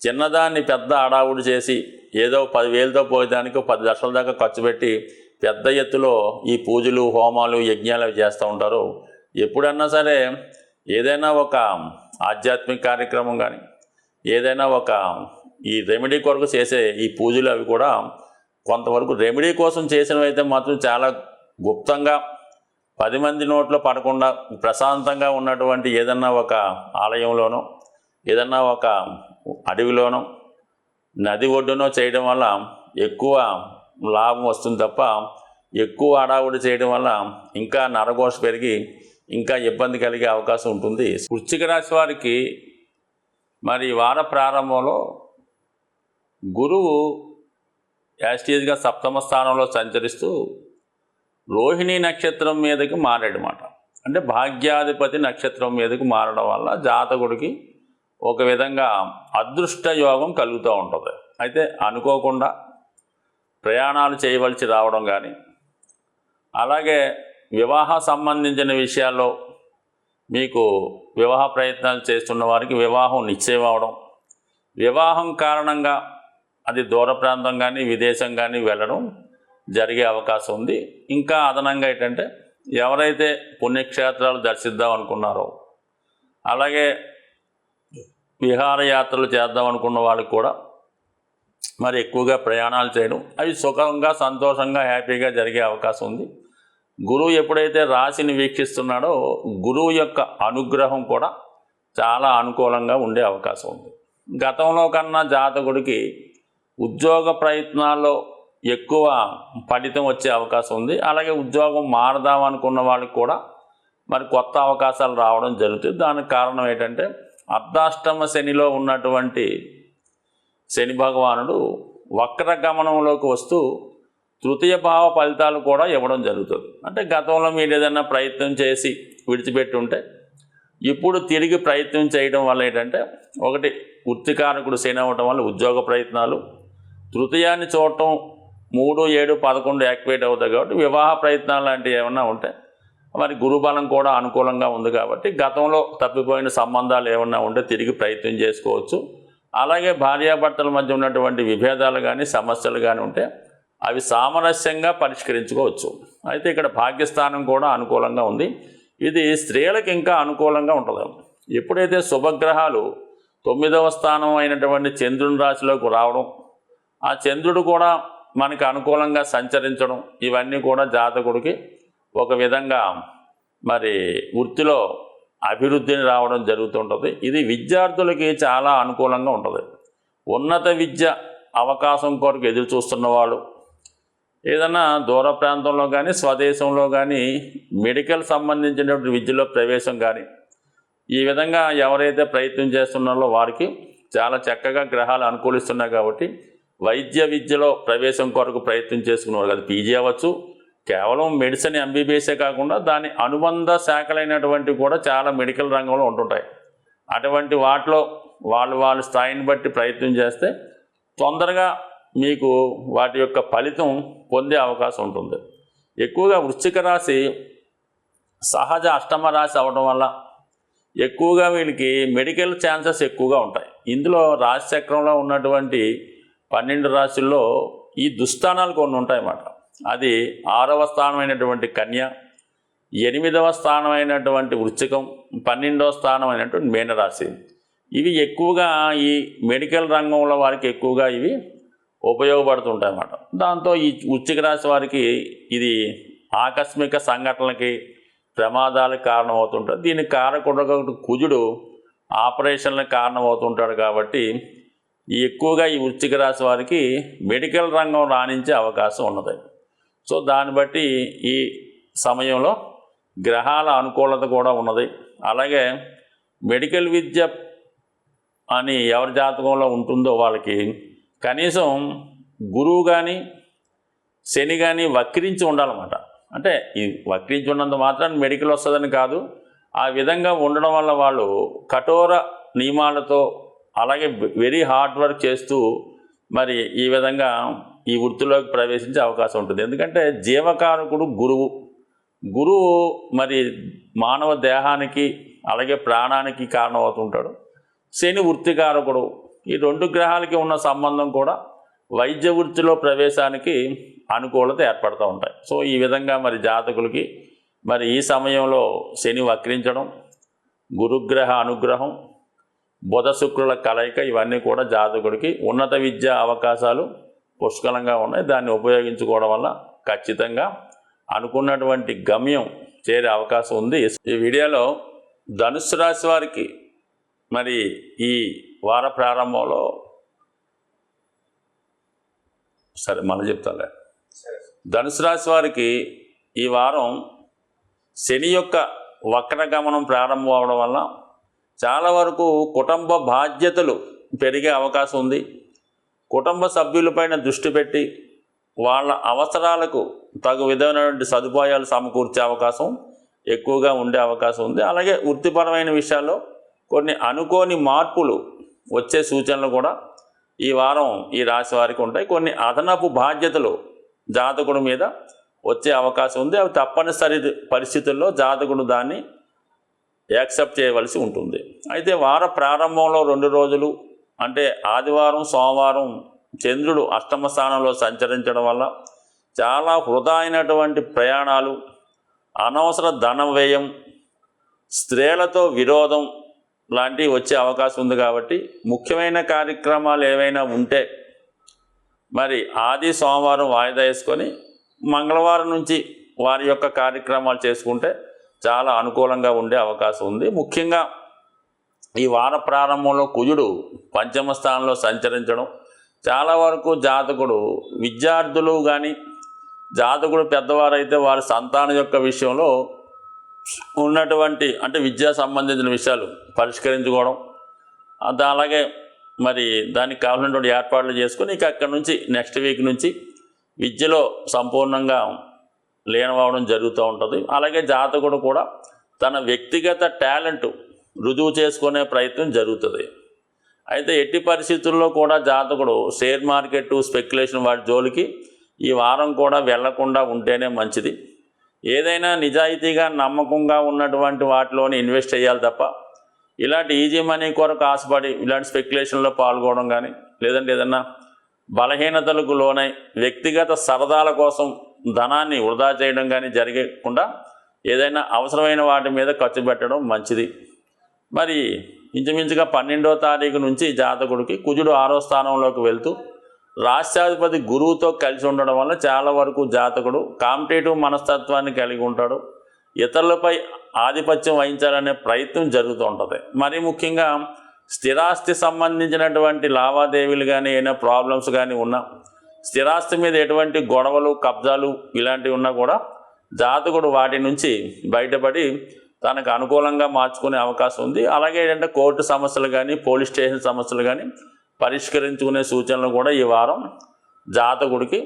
చిన్నదాన్ని పెద్ద అడావుడు చేసి ఏదో 10,000తో పోయేదానికి 10 లక్షల దాకా ఖర్చు పెట్టి పెద్ద ఎత్తులో ఈ పూజలు, హోమాలు, యజ్ఞాలు చేస్తూ ఉంటారు. ఎప్పుడన్నా సరే ఏదైనా ఒక ఆధ్యాత్మిక కార్యక్రమం కానీ, ఏదైనా ఒక ఈ రెమెడీ కొరకు చేసే ఈ పూజలు అవి కూడా కొంతవరకు రెమెడీ కోసం చేసినవి అయితే మాత్రం చాలా గుప్తంగా 10 మంది నోట్లో పడకుండా ప్రశాంతంగా ఉన్నటువంటి ఏదన్నా ఒక ఆలయంలోనో, ఏదన్నా ఒక అడవిలోనో, నది ఒడ్డునో చేయడం వల్ల ఎక్కువ లాభం వస్తుంది తప్ప ఎక్కువ హడావుడి చేయడం వల్ల ఇంకా నరఘోష పెరిగి ఇంకా ఇబ్బంది కలిగే అవకాశం ఉంటుంది. వృశ్చిక రాశి వారికి మరి వార ప్రారంభంలో గురువు యాస్టీజ్గా 7వ స్థానంలో సంచరిస్తూ రోహిణి నక్షత్రం మీదకి మారాడనమాట. అంటే భాగ్యాధిపతి నక్షత్రం మీదకి మారడం వల్ల జాతకుడికి ఒక విధంగా అదృష్ట యోగం కలుగుతూ ఉంటుంది. అయితే అనుకోకుండా ప్రయాణాలు చేయవలసి రావడం కానీ, అలాగే వివాహ సంబంధించిన విషయాల్లో మీకు వివాహ ప్రయత్నాలు చేస్తున్న వారికి వివాహం నిశ్చయం అవడం, వివాహం కారణంగా అది దూర ప్రాంతం కానీ విదేశం కానీ వెళ్ళడం జరిగే అవకాశం ఉంది. ఇంకా అదనంగా ఏంటంటే ఎవరైతే పుణ్యక్షేత్రాలు దర్శిద్దాం అనుకున్నారో, అలాగే విహారయాత్రలు చేద్దాం అనుకున్న వాళ్ళకి కూడా మరి ఎక్కువగా ప్రయాణాలు చేయడం, అవి సుఖంగా సంతోషంగా హ్యాపీగా జరిగే అవకాశం ఉంది. గురువు ఎప్పుడైతే రాశిని వీక్షిస్తున్నాడో గురువు యొక్క అనుగ్రహం కూడా చాలా అనుకూలంగా ఉండే అవకాశం ఉంది. గతంలో కన్నా జాతకుడికి ఉద్యోగ ప్రయత్నాల్లో ఎక్కువ ఫలితం వచ్చే అవకాశం ఉంది. అలాగే ఉద్యోగం మారదాం అనుకున్న వాళ్ళకి కూడా మరి కొత్త అవకాశాలు రావడం జరుగుతుంది. దానికి కారణం ఏంటంటే అర్ధాష్టమ శనిలో ఉన్నటువంటి శని భగవానుడు వక్రగమనంలోకి వస్తూ తృతీయ భావ ఫలితాలు కూడా ఇవ్వడం జరుగుతుంది. అంటే గతంలో మీరు ఏదైనా ప్రయత్నం చేసి విడిచిపెట్టి ఉంటే ఇప్పుడు తిరిగి ప్రయత్నం చేయడం వల్ల ఏంటంటే ఒకటి వృత్తికారకుడు శని అవ్వటం వల్ల ఉద్యోగ ప్రయత్నాలు, తృతీయాన్ని చూడటం 3, 7, 11 యాక్టివేట్ అవుతాయి కాబట్టి వివాహ ప్రయత్నాలు లాంటివి ఏమన్నా ఉంటే మరి గురుబలం కూడా అనుకూలంగా ఉంది కాబట్టి గతంలో తప్పిపోయిన సంబంధాలు ఏమన్నా ఉంటే తిరిగి ప్రయత్నం చేసుకోవచ్చు. అలాగే భార్యాభర్తల మధ్య ఉన్నటువంటి విభేదాలు కానీ సమస్యలు కానీ ఉంటే అవి సామరస్యంగా పరిష్కరించుకోవచ్చు. అయితే ఇక్కడ భాగ్యస్థానం కూడా అనుకూలంగా ఉంది. ఇది స్త్రీలకు ఇంకా అనుకూలంగా ఉంటుంది. ఎప్పుడైతే శుభగ్రహాలు 9వ స్థానం అయినటువంటి చంద్రుని రాశిలోకి రావడం, ఆ చంద్రుడు కూడా మనకి అనుకూలంగా సంచరించడం, ఇవన్నీ కూడా జాతకుడికి ఒక విధంగా మరి వృత్తిలో అభివృద్ధిని రావడం జరుగుతుంటుంది. ఇది విద్యార్థులకి చాలా అనుకూలంగా ఉంటుంది. ఉన్నత విద్య అవకాశం కొరకు ఎదురు చూస్తున్న వాళ్ళు, ఏదైనా దూర ప్రాంతంలో కానీ స్వదేశంలో కానీ మెడికల్ సంబంధించినటువంటి విద్యలో ప్రవేశం కానీ ఈ విధంగా ఎవరైతే ప్రయత్నం చేస్తున్నారో వారికి చాలా చక్కగా గ్రహాలు అనుకూలిస్తున్నాయి కాబట్టి వైద్య విద్యలో ప్రవేశం కొరకు ప్రయత్నం చేసుకునేవారు కదా, పీజీ అవ్వచ్చు, కేవలం మెడిసిన్ ఎంబీబీఎస్ఏ కాకుండా దాని అనుబంధ శాఖలైనటువంటివి కూడా చాలా మెడికల్ రంగంలో ఉంటుంటాయి. అటువంటి వాటిలో వాళ్ళ స్థాయిని బట్టి ప్రయత్నం చేస్తే తొందరగా మీకు వాటి యొక్క ఫలితం పొందే అవకాశం ఉంటుంది. ఎక్కువగా వృశ్చిక రాశి సహజ అష్టమ రాశి అవ్వడం వల్ల ఎక్కువగా వీళ్ళకి మెడికల్ ఛాన్సెస్ ఎక్కువగా ఉంటాయి. ఇందులో రాశి చక్రంలో ఉన్నటువంటి 12 రాశుల్లో ఈ దుస్థానాలు కొన్ని ఉంటాయన్నమాట. అది 6వ స్థానమైనటువంటి కన్య, 8వ స్థానమైనటువంటి వృశ్చికం, 12వ స్థానమైనటువంటి మీనరాశి. ఇవి ఎక్కువగా ఈ మెడికల్ రంగంలో వారికి ఎక్కువగా ఇవి ఉపయోగపడుతుంటాయి అన్నమాట. దాంతో ఈ వృశ్చిక రాశి వారికి ఇది ఆకస్మిక సంఘటనలకి ప్రమాదాలకు కారణమవుతుంటుంది. దీనికి కారకుడుగా కుజుడు ఆపరేషన్లకు కారణమవుతుంటాడు కాబట్టి ఎక్కువగా ఈ వృశ్చిక రాశి వారికి మెడికల్ రంగం రాణించే అవకాశం ఉన్నది. సో దాన్ని బట్టి ఈ సమయంలో గ్రహాల అనుకూలత కూడా ఉన్నది. అలాగే మెడికల్ విద్య అని ఎవరి జాతకంలో ఉంటుందో వాళ్ళకి కనీసం గురువు కానీ శని కానీ వక్రించి ఉండాలన్నమాట. అంటే ఈ వక్రించి ఉన్నంత మాత్రాన్ని మెడికల్ వస్తుందని కాదు, ఆ విధంగా ఉండడం వల్ల వాళ్ళు కఠోర నియమాలతో అలాగే వెరీ హార్డ్ వర్క్ చేస్తూ మరి ఈ విధంగా ఈ వృత్తిలోకి ప్రవేశించే అవకాశం ఉంటుంది. ఎందుకంటే జీవకారకుడు గురువు మరి మానవ దేహానికి అలాగే ప్రాణానికి కారణమవుతుంటాడు. శని వృత్తికారకుడు. ఈ 2 గ్రహాలకి ఉన్న సంబంధం కూడా వైద్య వృత్తిలో ప్రవేశానికి అనుకూలత ఏర్పడుతూ ఉంటాయి. సో ఈ విధంగా మరి జాతకులకి మరి ఈ సమయంలో శని వక్రించడం, గురుగ్రహ అనుగ్రహం, బుధ శుక్రుల కలయిక ఇవన్నీ కూడా జాతకుడికి ఉన్నత విద్యా అవకాశాలు పుష్కలంగా ఉన్నాయి. దాన్ని ఉపయోగించుకోవడం వల్ల ఖచ్చితంగా అనుకున్నటువంటి గమ్యం చేరే అవకాశం ఉంది. ఈ వీడియోలో ధనుస్సు రాశి వారికి మరి ఈ వార ప్రారంభంలో మళ్ళీ చెప్తాలే. ధనుసు రాశి వారికి ఈ వారం శని యొక్క వక్రగమనం ప్రారంభం అవడం వల్ల చాలా వరకు కుటుంబ బాధ్యతలు పెరిగే అవకాశం ఉంది. కుటుంబ సభ్యులపైన దృష్టి పెట్టి వాళ్ళ అవసరాలకు తగు విధమైనటువంటి సదుపాయాలు సమకూర్చే అవకాశం ఎక్కువగా ఉండే అవకాశం ఉంది. అలాగే వృత్తిపరమైన విషయాల్లో కొన్ని అనుకోని మార్పులు వచ్చే సూచనలు కూడా ఈ వారం ఈ రాశి వారికి ఉంటాయి. కొన్ని అదనపు బాధ్యతలు జాతకుడి మీద వచ్చే అవకాశం ఉంది. అవి తప్పనిసరి పరిస్థితుల్లో జాతకుడు దాన్ని యాక్సెప్ట్ చేయవలసి ఉంటుంది. అయితే వార ప్రారంభంలో 2 రోజులు అంటే ఆదివారం సోమవారం చంద్రుడు అష్టమ స్థానంలో సంచరించడం వల్ల చాలా వృధా అయినటువంటి ప్రయాణాలు, అనవసర ధన వ్యయం, స్త్రీలతో విరోధం లాంటివి వచ్చే అవకాశం ఉంది. కాబట్టి ముఖ్యమైన కార్యక్రమాలు ఏవైనా ఉంటే మరి ఆది సోమవారం వాయిదా వేసుకొని మంగళవారం నుంచి వారి యొక్క కార్యక్రమాలు చేసుకుంటే చాలా అనుకూలంగా ఉండే అవకాశం ఉంది. ముఖ్యంగా ఈ వార ప్రారంభంలో కుజుడు పంచమ స్థానంలో సంచరించడం చాలా వరకు జాతకుడు విద్యార్థులు కానీ జాతకుడు పెద్దవారైతే వారి సంతానం యొక్క విషయంలో ఉన్నటువంటి అంటే విద్యా సంబంధించిన విషయాలు పరిష్కరించుకోవడం, అలాగే మరి దానికి కావాల్సినటువంటి ఏర్పాట్లు చేసుకొని ఇక అక్కడి నుంచి నెక్స్ట్ వీక్ నుంచి విద్యలో సంపూర్ణంగా లీనమవడం జరుగుతూ ఉంటుంది. అలాగే జాతకుడు కూడా తన వ్యక్తిగత టాలెంట్ రుజువు చేసుకునే ప్రయత్నం జరుగుతుంది. అయితే ఎట్టి పరిస్థితుల్లో కూడా జాతకుడు షేర్ మార్కెట్ స్పెక్యులేషన్ వాటి జోలికి ఈ వారం కూడా వెళ్లకుండా ఉంటేనే మంచిది. ఏదైనా నిజాయితీగా నమ్మకంగా ఉన్నటువంటి వాటిలోనే ఇన్వెస్ట్ చేయాలి తప్ప ఇలాంటి ఈజీ మనీ కొరకు ఆశపడి ఇలాంటి స్పెక్యులేషన్లో పాల్గొనడం కానీ లేదంటే ఏదన్నా బలహీనతలకు లోనై వ్యక్తిగత సరదాల కోసం ధనాన్ని వృధా చేయడం కానీ జరగకుండా ఏదైనా అవసరమైన వాటి మీద ఖర్చు పెట్టడం మంచిది. మరి ఇంచుమించుగా 12వ తారీఖు నుంచి జాతకుడికి కుజుడు 6వ స్థానంలోకి వెళ్తూ రాష్ట్రాధిపతి గురువుతో కలిసి ఉండడం వల్ల చాలా వరకు జాతకుడు కాంపిటేటివ్ మనస్తత్వాన్ని కలిగి ఉంటాడు. ఇతరులపై ఆధిపత్యం వహించాలనే ప్రయత్నం జరుగుతూ ఉంటుంది. మరి ముఖ్యంగా స్థిరాస్తి సంబంధించినటువంటి లావాదేవీలు కానీ ఏమైనా ప్రాబ్లమ్స్ కానీ ఉన్నా, స్థిరాస్తి మీద ఎటువంటి గొడవలు కబ్జాలు ఇలాంటివి ఉన్నా కూడా జాతకుడు వాటి నుంచి బయటపడి తనకు అనుకూలంగా మార్చుకునే అవకాశం ఉంది. అలాగే ఏంటంటే కోర్టు సమస్యలు కానీ పోలీస్ స్టేషన్ సమస్యలు కానీ పరిష్కరించుకునే సూచనలు కూడా ఈ వారం జాతకుడికి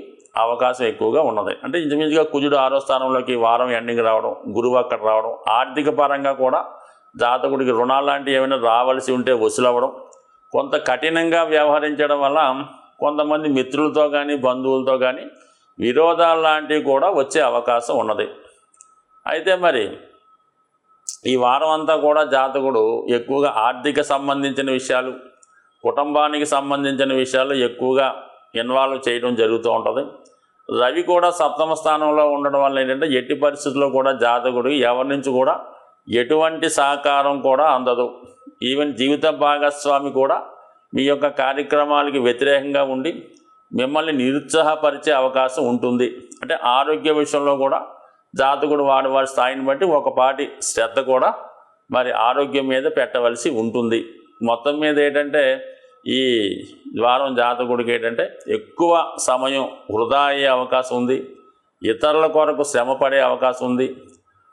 అవకాశం ఎక్కువగా ఉన్నది. అంటే ఇంచుమించుగా కుజుడు 6వ స్థానంలోకి ఈ వారం ఎండింగ్ రావడం, గురువు అక్కడ రావడం, ఆర్థిక పరంగా కూడా జాతకుడికి రుణాలు లాంటివి ఏమైనా రావాల్సి ఉంటే వసూలవ్వడం, కొంత కఠినంగా వ్యవహరించడం వల్ల కొంతమంది మిత్రులతో కానీ బంధువులతో కానీ విరోధాలు లాంటివి కూడా వచ్చే అవకాశం ఉన్నది. అయితే మరి ఈ వారం అంతా కూడా జాతకుడు ఎక్కువగా ఆర్థిక సంబంధించిన విషయాలు, కుటుంబానికి సంబంధించిన విషయాలు ఎక్కువగా ఇన్వాల్వ్ చేయడం జరుగుతూ ఉంటుంది. రవి కూడా 7వ స్థానంలో ఉండడం వల్ల ఏంటంటే ఎట్టి పరిస్థితుల్లో కూడా జాతకుడికి ఎవరి నుంచి కూడా ఎటువంటి సహకారం కూడా అందదు. ఈవెన్ జీవిత భాగస్వామి కూడా మీ యొక్క కార్యక్రమాలకి వ్యతిరేకంగా ఉండి మిమ్మల్ని నిరుత్సాహపరిచే అవకాశం ఉంటుంది. అంటే ఆరోగ్య విషయంలో కూడా జాతకుడు వారి స్థాయిని బట్టి ఒకపాటి శ్రద్ధ కూడా మరి ఆరోగ్యం మీద పెట్టవలసి ఉంటుంది. మొత్తం మీద ఏంటంటే ఈ వారం జాతకుడికి ఏంటంటే ఎక్కువ సమయం వృధా అయ్యే అవకాశం ఉంది, ఇతరుల కొరకు శ్రమ పడే అవకాశం ఉంది,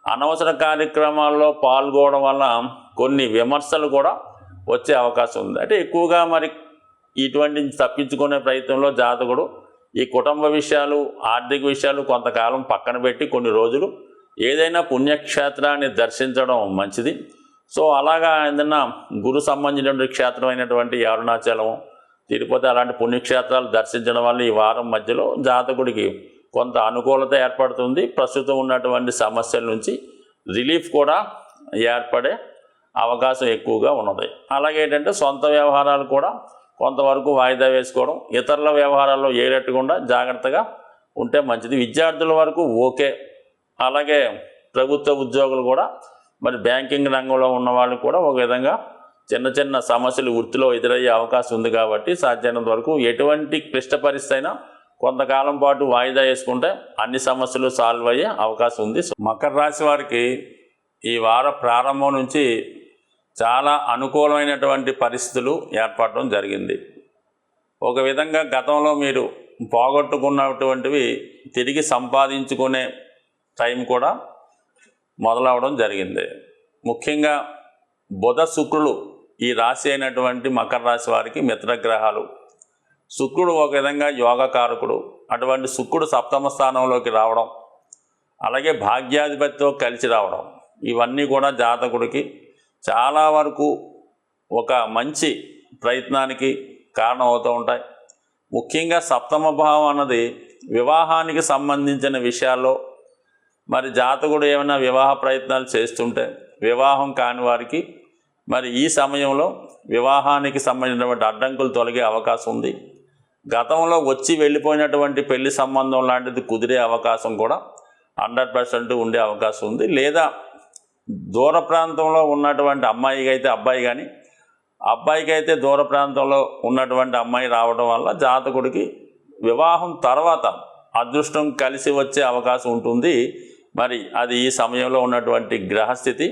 అనవసర కార్యక్రమాల్లో పాల్గొనడం వల్ల కొన్ని విమర్శలు కూడా వచ్చే అవకాశం ఉంది. అంటే ఎక్కువగా మరి ఇటువంటి తప్పించుకునే ప్రయత్నంలో జాతకుడు ఈ కుటుంబ విషయాలు ఆర్థిక విషయాలు కొంతకాలం పక్కన పెట్టి కొన్ని రోజులు ఏదైనా పుణ్యక్షేత్రాన్ని దర్శించడం మంచిది. సో అలాగా ఏదైనా గురు సంబంధించినటువంటి క్షేత్రం అయినటువంటి అరుణాచలం, తిరుపతి అలాంటి పుణ్యక్షేత్రాలు దర్శించడం వల్ల ఈ వారం మధ్యలో జాతకుడికి కొంత అనుకూలత ఏర్పడుతుంది. ప్రస్తుతం ఉన్నటువంటి సమస్యల నుంచి రిలీఫ్ కూడా ఏర్పడే అవకాశం ఎక్కువగా ఉన్నది. అలాగే ఏంటంటే సొంత వ్యవహారాలు కూడా కొంతవరకు వాయిదా వేసుకోవడం, ఇతరుల వ్యవహారాల్లో ఏరెట్టకుండా జాగ్రత్తగా ఉంటే మంచిది. విద్యార్థుల వరకు ఓకే. అలాగే ప్రభుత్వ ఉద్యోగులు కూడా మరి బ్యాంకింగ్ రంగంలో ఉన్న వాళ్ళు కూడా ఒక విధంగా చిన్న చిన్న సమస్యలు వృత్తిలో ఎదురయ్యే అవకాశం ఉంది. కాబట్టి సాధ్యమైనంత వరకు ఎటువంటి క్లిష్ట పరిస్థితి అయినా కొంతకాలం పాటు వాయిదా వేసుకుంటే అన్ని సమస్యలు సాల్వ్ అయ్యే అవకాశం ఉంది. మకర రాశి వారికి ఈ వార ప్రారంభం నుంచి చాలా అనుకూలమైనటువంటి పరిస్థితులు ఏర్పడడం జరిగింది. ఒక విధంగా గతంలో మీరు పోగొట్టుకున్నటువంటివి తిరిగి సంపాదించుకునే టైం కూడా మొదలవడం జరిగింది. ముఖ్యంగా బుధ శుక్రులు ఈ రాశి అయినటువంటి మకర రాశి వారికి మిత్రగ్రహాలు. శుక్రుడు ఒక విధంగా యోగకారకుడు. అటువంటి శుక్రుడు 7వ స్థానంలోకి రావడం, అలాగే భాగ్యాధిపతితో కలిసి రావడం, ఇవన్నీ కూడా జాతకుడికి చాలా వరకు ఒక మంచి ప్రయత్నానికి కారణం అవుతూ ఉంటాయి. ముఖ్యంగా 7వ భావం అన్నది వివాహానికి సంబంధించిన విషయాల్లో మరి జాతకుడు ఏమైనా వివాహ ప్రయత్నాలు చేస్తుంటే వివాహం కాని వారికి మరి ఈ సమయంలో వివాహానికి సంబంధించినటువంటి అడ్డంకులు తొలగే అవకాశం ఉంది. గతంలో వచ్చి వెళ్ళిపోయినటువంటి పెళ్లి సంబంధం లాంటిది కుదిరే అవకాశం కూడా 100% ఉండే అవకాశం ఉంది. లేదా దూర ప్రాంతంలో ఉన్నటువంటి అమ్మాయికి అయితే అబ్బాయి కానీ, అబ్బాయికి అయితే దూర ప్రాంతంలో ఉన్నటువంటి అమ్మాయి రావడం వల్ల జాతకుడికి వివాహం తర్వాత అదృష్టం కలిసి వచ్చే అవకాశం ఉంటుంది. మరి అది ఈ సమయంలో ఉన్నటువంటి గ్రహస్థితి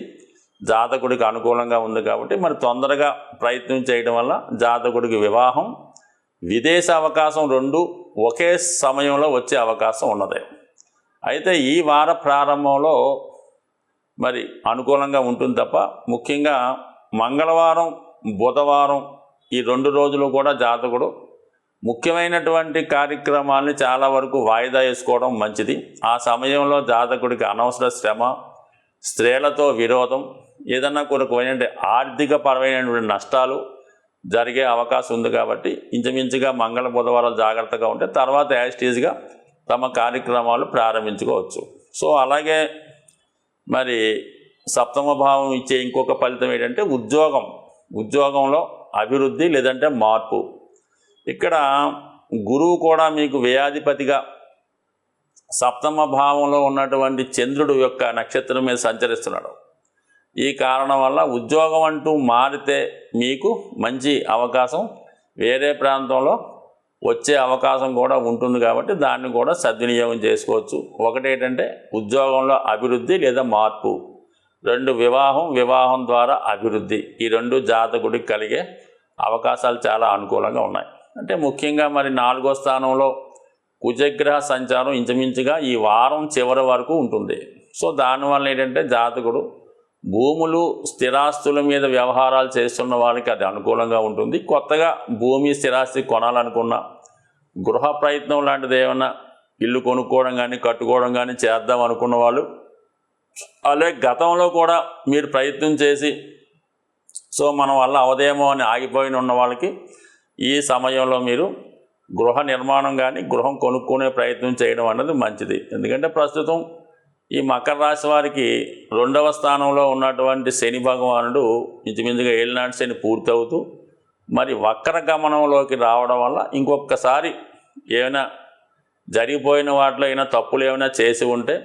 జాతకుడికి అనుకూలంగా ఉంది కాబట్టి మరి తొందరగా ప్రయత్నం చేయడం వల్ల జాతకుడికి వివాహం, విదేశ అవకాశం రెండు ఒకే సమయంలో వచ్చే అవకాశం ఉన్నది. అయితే ఈ వార ప్రారంభంలో మరి అనుకూలంగా ఉంటుంది తప్ప ముఖ్యంగా మంగళవారం, బుధవారం ఈ 2 రోజులు కూడా జాతకుడు ముఖ్యమైనటువంటి కార్యక్రమాల్ని చాలా వరకు వాయిదా వేసుకోవడం మంచిది. ఆ సమయంలో జాతకుడికి అనవసర శ్రమ, స్త్రీలతో విరోధం, ఏదన్నా కొనుక్కునే ఆర్థిక పరమైనటువంటి నష్టాలు జరిగే అవకాశం ఉంది. కాబట్టి ఇంచుమించుగా మంగళ బుధవారాలు జాగ్రత్తగా ఉంటే తర్వాత యాస్టీజ్గా తమ కార్యక్రమాలు ప్రారంభించుకోవచ్చు. సో అలాగే మరి సప్తమ భావం ఇచ్చే ఇంకొక ఫలితం ఏంటంటే ఉద్యోగంలో అభివృద్ధి లేదంటే మార్పు. ఇక్కడ గురువు కూడా మీకు వ్యయాధిపతిగా సప్తమ భావంలో ఉన్నటువంటి చంద్రుడు యొక్క నక్షత్రం మీద సంచరిస్తున్నాడు. ఈ కారణం వల్ల ఉద్యోగం అంటూ మారితే మీకు మంచి అవకాశం వేరే ప్రాంతంలో వచ్చే అవకాశం కూడా ఉంటుంది. కాబట్టి దాన్ని కూడా సద్వినియోగం చేసుకోవచ్చు. ఒకటేంటంటే ఉద్యోగంలో అభివృద్ధి లేదా మార్పు, 2 వివాహం ద్వారా అభివృద్ధి. ఈ 2 జాతకుడికి కలిగే అవకాశాలు చాలా అనుకూలంగా ఉన్నాయి. అంటే ముఖ్యంగా మరి 4వ స్థానంలో కుజగ్రహ సంచారం ఇంచుమించుగా ఈ వారం చివరి వరకు ఉంటుంది. సో దానివల్ల ఏంటంటే జాతకుడు భూములు, స్థిరాస్తుల మీద వ్యవహారాలు చేస్తున్న వాళ్ళకి అది అనుకూలంగా ఉంటుంది. కొత్తగా భూమి, స్థిరాస్తి కొనాలనుకున్న, గృహ ప్రయత్నం లాంటిది ఏమన్నా ఇల్లు కొనుక్కోవడం కానీ కట్టుకోవడం కానీ చేద్దాం అనుకున్న వాళ్ళు, అలాగే గతంలో కూడా మీరు ప్రయత్నం చేసి సో మన వల్ల అవదేమో అని ఆగిపోయిన ఉన్న వాళ్ళకి ఈ సమయంలో మీరు గృహ నిర్మాణం కానీ గృహం కొనుక్కునే ప్రయత్నం చేయడం అన్నది మంచిది. ఎందుకంటే ప్రస్తుతం ఈ మకర రాశి వారికి 2వ స్థానంలో ఉన్నటువంటి శని భగవానుడు ఇంచుమించుగా ఏలినాటి శని పూర్తవుతూ మరి వక్ర గమనంలోకి రావడం వల్ల ఇంకొకసారి ఏమైనా జరిగిపోయిన వాటిలో అయినా తప్పులు ఏమైనా చేసి ఉంటే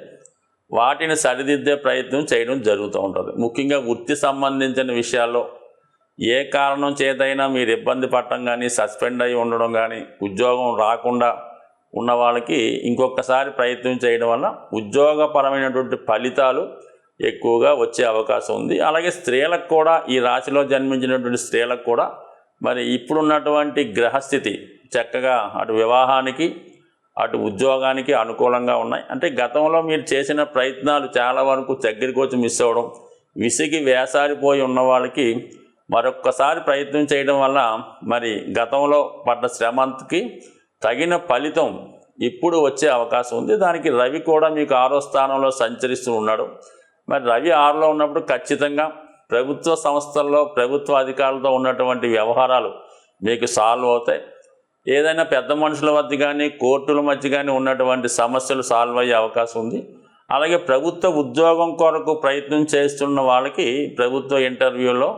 వాటిని సరిదిద్దే ప్రయత్నం చేయడం జరుగుతూ ఉంటుంది. ముఖ్యంగా వృత్తి సంబంధించిన విషయాల్లో ఏ కారణం చేతైనా మీరు ఇబ్బంది పడటం కానీ, సస్పెండ్ అయి ఉండడం కానీ, ఉద్యోగం రాకుండా ఉన్న వాళ్ళకి ఇంకొకసారి ప్రయత్నం చేయడం వల్ల ఉద్యోగపరమైనటువంటి ఫలితాలు ఎక్కువగా వచ్చే అవకాశం ఉంది. అలాగే స్త్రీలకు కూడా, ఈ రాశిలో జన్మించినటువంటి స్త్రీలకు కూడా మరి ఇప్పుడున్నటువంటి గ్రహస్థితి చక్కగా అటు వివాహానికి అటు ఉద్యోగానికి అనుకూలంగా ఉన్నాయి. అంటే గతంలో మీరు చేసిన ప్రయత్నాలు చాలా వరకు దగ్గరికి వచ్చి మిస్ అవ్వడం, విసిగి వేసారిపోయి ఉన్న వాళ్ళకి మరొక్కసారి ప్రయత్నం చేయడం వల్ల మరి గతంలో పడ్డ శ్రమంతకి తగిన ఫలితం ఇప్పుడు వచ్చే అవకాశం ఉంది. దానికి రవి కూడా మీకు 6వ స్థానంలో సంచరిస్తూ ఉన్నాడు. మరి రవి 6లో ఉన్నప్పుడు ఖచ్చితంగా ప్రభుత్వ సంస్థల్లో ప్రభుత్వ అధికారులతో ఉన్నటువంటి వ్యవహారాలు మీకు సాల్వ్ అవుతాయి. ఏదైనా పెద్ద మనుషుల వద్ద కానీ కోర్టుల మధ్య కానీ ఉన్నటువంటి సమస్యలు సాల్వ్ అయ్యే అవకాశం ఉంది. అలాగే ప్రభుత్వ ఉద్యోగం కొరకు ప్రయత్నం చేస్తున్న వాళ్ళకి ప్రభుత్వ ఇంటర్వ్యూలో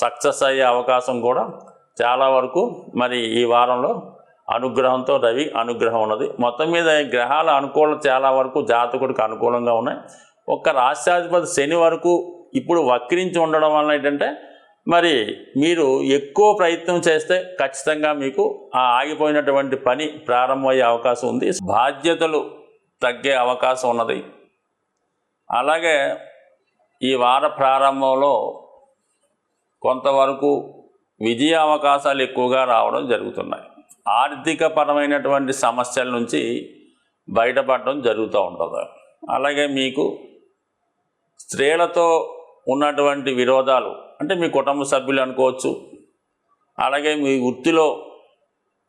సక్సెస్ అయ్యే అవకాశం కూడా చాలా వరకు మరి ఈ వారంలో అనుగ్రహంతో రవి అనుగ్రహం ఉన్నది. మొత్తం మీద గ్రహాల అనుకూలత చాలా వరకు జాతకుడికి అనుకూలంగా ఉన్నాయి. ఒక్క రాష్ట్రాధిపతి శని వరకు ఇప్పుడు వక్రించి ఉండడం వల్ల ఏంటంటే మరి మీరు ఎక్కువ ప్రయత్నం చేస్తే ఖచ్చితంగా మీకు ఆ ఆగిపోయినటువంటి పని ప్రారంభమయ్యే అవకాశం ఉంది. బాధ్యతలు తగ్గే అవకాశం ఉన్నది. అలాగే ఈ వార ప్రారంభంలో కొంతవరకు విజయ అవకాశాలు ఎక్కువగా రావడం జరుగుతున్నాయి. ఆర్థిక పరమైనటువంటి సమస్యల నుంచి బయటపడడం జరుగుతూ ఉంటుంది. అలాగే మీకు స్త్రీలతో ఉన్నటువంటి విరోధాలు అంటే మీ కుటుంబ సభ్యులు అనుకోవచ్చు, అలాగే మీ వృత్తిలో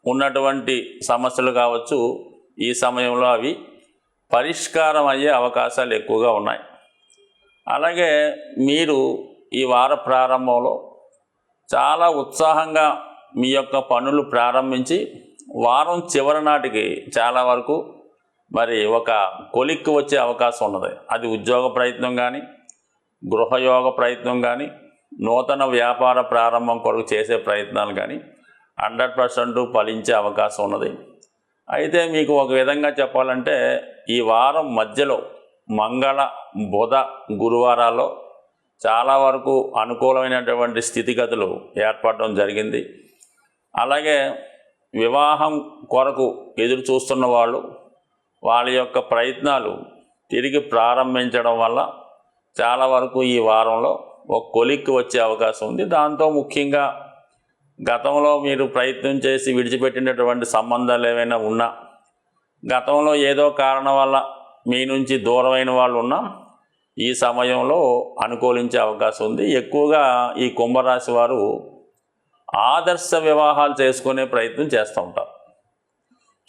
ఉన్నటువంటి సమస్యలు కావచ్చు, ఈ సమయంలో అవి పరిష్కారం అయ్యే అవకాశాలు ఎక్కువగా ఉన్నాయి. అలాగే మీరు ఈ వార ప్రారంభంలో చాలా ఉత్సాహంగా మీ యొక్క పనులు ప్రారంభించి వారం చివరి నాటికి చాలా వరకు మరి ఒక కొలిక్కి వచ్చే అవకాశం ఉన్నది. అది ఉద్యోగ ప్రయత్నం కానీ, గృహయోగ ప్రయత్నం కానీ, నూతన వ్యాపార ప్రారంభం కొరకు చేసే ప్రయత్నాలు కానీ 100% ఫలించే అవకాశం ఉన్నది. అయితే మీకు ఒక విధంగా చెప్పాలంటే ఈ వారం మధ్యలో మంగళ, బుధ, గురువారాల్లో చాలా వరకు అనుకూలమైనటువంటి స్థితిగతులు ఏర్పడడం జరిగింది. అలాగే వివాహం కొరకు ఎదురు చూస్తున్న వాళ్ళు వాళ్ళ యొక్క ప్రయత్నాలు తిరిగి ప్రారంభించడం వల్ల చాలా వరకు ఈ వారంలో ఒక కొలిక్కి వచ్చే అవకాశం ఉంది. దాంతో ముఖ్యంగా గతంలో మీరు ప్రయత్నం చేసి విడిచిపెట్టినటువంటి సంబంధాలు ఏమైనా ఉన్నా, గతంలో ఏదో కారణం వల్ల మీ నుంచి దూరమైన వాళ్ళు ఉన్నా ఈ సమయంలో అనుకూలించే అవకాశం ఉంది. ఎక్కువగా ఈ కుంభరాశి వారు ఆదర్శ వివాహాలు చేసుకునే ప్రయత్నం చేస్తూ ఉంటారు.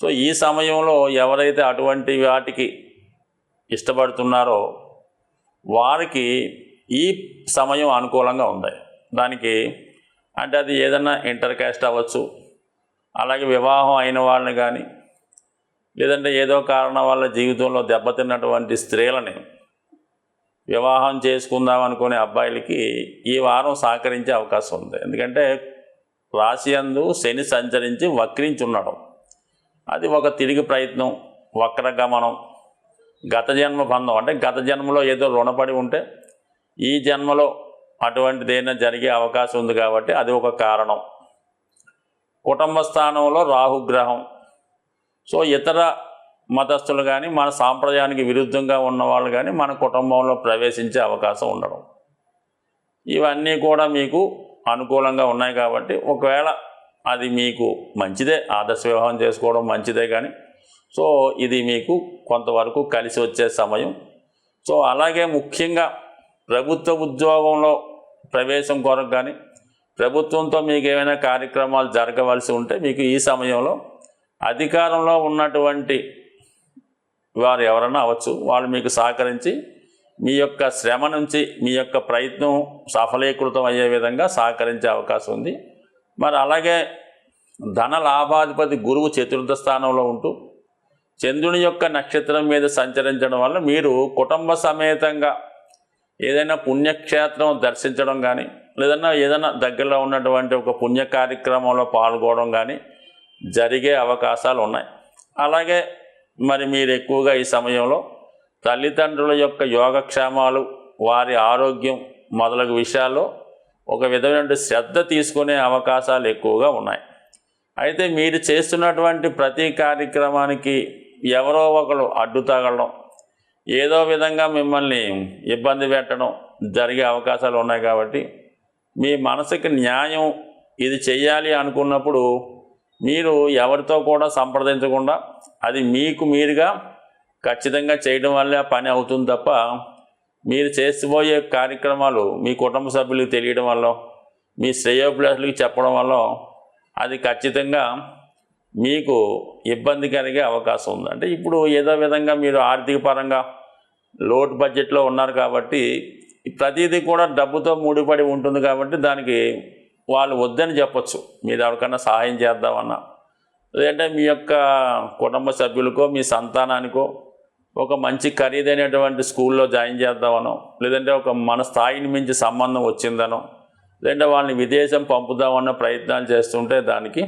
సో ఈ సమయంలో ఎవరైతే అటువంటి వాటికి ఇష్టపడుతున్నారో వారికి ఈ సమయం అనుకూలంగా ఉంది. దానికి అంటే అది ఏదన్నా ఇంటర్ కాస్ట్ అవ్వచ్చు, అలాగే వివాహం అయిన వాళ్ళని కానీ, లేదంటే ఏదో కారణం వల్ల జీవితంలో దెబ్బతిన్నటువంటి స్త్రీలని వివాహం చేసుకుందాం అనుకునే అబ్బాయిలకి ఈ వారం సహకరించే అవకాశం ఉంది. ఎందుకంటే రాశి యందు శని సంచరించి వక్రించి ఉండడం, అది ఒక తిరిగి ప్రయత్నం, వక్రగమనం, గత జన్మ బంధం. అంటే గత జన్మలో ఏదో రుణపడి ఉంటే ఈ జన్మలో అటువంటిదైనా జరిగే అవకాశం ఉంది కాబట్టి అది ఒక కారణం. కుటుంబ స్థానంలో రాహుగ్రహం. సో ఇతర మతస్థులు కానీ, మన సాంప్రదాయానికి విరుద్ధంగా ఉన్నవాళ్ళు కానీ మన కుటుంబంలో ప్రవేశించే అవకాశం ఉండడం, ఇవన్నీ కూడా మీకు అనుకూలంగా ఉన్నాయి. కాబట్టి ఒకవేళ అది మీకు మంచిదే, ఆదర్శ వివాహం చేసుకోవడం మంచిదే. కానీ సో ఇది మీకు కొంతవరకు కలిసి వచ్చే సమయం. సో అలాగే ముఖ్యంగా ప్రభుత్వ ఉద్యోగంలో ప్రవేశం కొరకు కానీ, ప్రభుత్వంతో మీకు ఏమైనా కార్యక్రమాలు జరగవలసి ఉంటే మీకు ఈ సమయంలో అధికారంలో ఉన్నటువంటి వారు ఎవరైనా అవ్వచ్చు, వాళ్ళు మీకు సహకరించి మీ యొక్క శ్రమ నుంచి మీ యొక్క ప్రయత్నం సఫలీకృతం అయ్యే విధంగా సహకరించే అవకాశం ఉంది. మరి అలాగే ధన లాభాధిపతి గురువు చతుర్థ స్థానంలో ఉంటూ చంద్రుని యొక్క నక్షత్రం మీద సంచరించడం వల్ల మీరు కుటుంబ సమేతంగా ఏదైనా పుణ్యక్షేత్రం దర్శించడం కానీ, ఏదైనా దగ్గరలో ఉన్నటువంటి ఒక పుణ్య కార్యక్రమంలో పాల్గొనడం కానీ జరిగే అవకాశాలు ఉన్నాయి. అలాగే మరి మీరు ఎక్కువగా ఈ సమయంలో తల్లిదండ్రుల యొక్క యోగక్షేమాలు, వారి ఆరోగ్యం మొదలగు విషయాల్లో ఒక విధమైన శ్రద్ధ తీసుకునే అవకాశాలు ఎక్కువగా ఉన్నాయి. అయితే మీరు చేస్తున్నటువంటి ప్రతి కార్యక్రమానికి ఎవరో ఒకరు అడ్డు తగలడం, ఏదో విధంగా మిమ్మల్ని ఇబ్బంది పెట్టడం జరిగే అవకాశాలు ఉన్నాయి. కాబట్టి మీ మనసుకి న్యాయం ఇది చెయ్యాలి అనుకున్నప్పుడు మీరు ఎవరితో కూడా సంప్రదించకుండా అది మీకు మీరుగా ఖచ్చితంగా చేయడం వల్లే ఆ పని అవుతుంది తప్ప, మీరు చేసిపోయే కార్యక్రమాలు మీ కుటుంబ సభ్యులకు తెలియడం వల్ల, మీ శ్రేయోభిలాషులకు చెప్పడం వల్ల అది ఖచ్చితంగా మీకు ఇబ్బంది కలిగే అవకాశం ఉంది. అంటే ఇప్పుడు ఏదో విధంగా మీరు ఆర్థిక పరంగా లోటు బడ్జెట్లో ఉన్నారు కాబట్టి ప్రతిదీ కూడా డబ్బుతో ముడిపడి ఉంటుంది. కాబట్టి దానికి వాళ్ళు వద్దని చెప్పచ్చు. మీరు ఎవరికైనా సహాయం చేద్దామన్నా, లేదంటే మీ యొక్క కుటుంబ సభ్యులకో మీ సంతానానికో ఒక మంచి ఖరీదైనటువంటి స్కూల్లో జాయిన్ చేద్దామనో, లేదంటే ఒక మన స్థాయిని మించి సంబంధం వచ్చిందనో, లేదంటే వాళ్ళని విదేశం పంపుదామన్న ప్రయత్నాలు చేస్తుంటే దానికి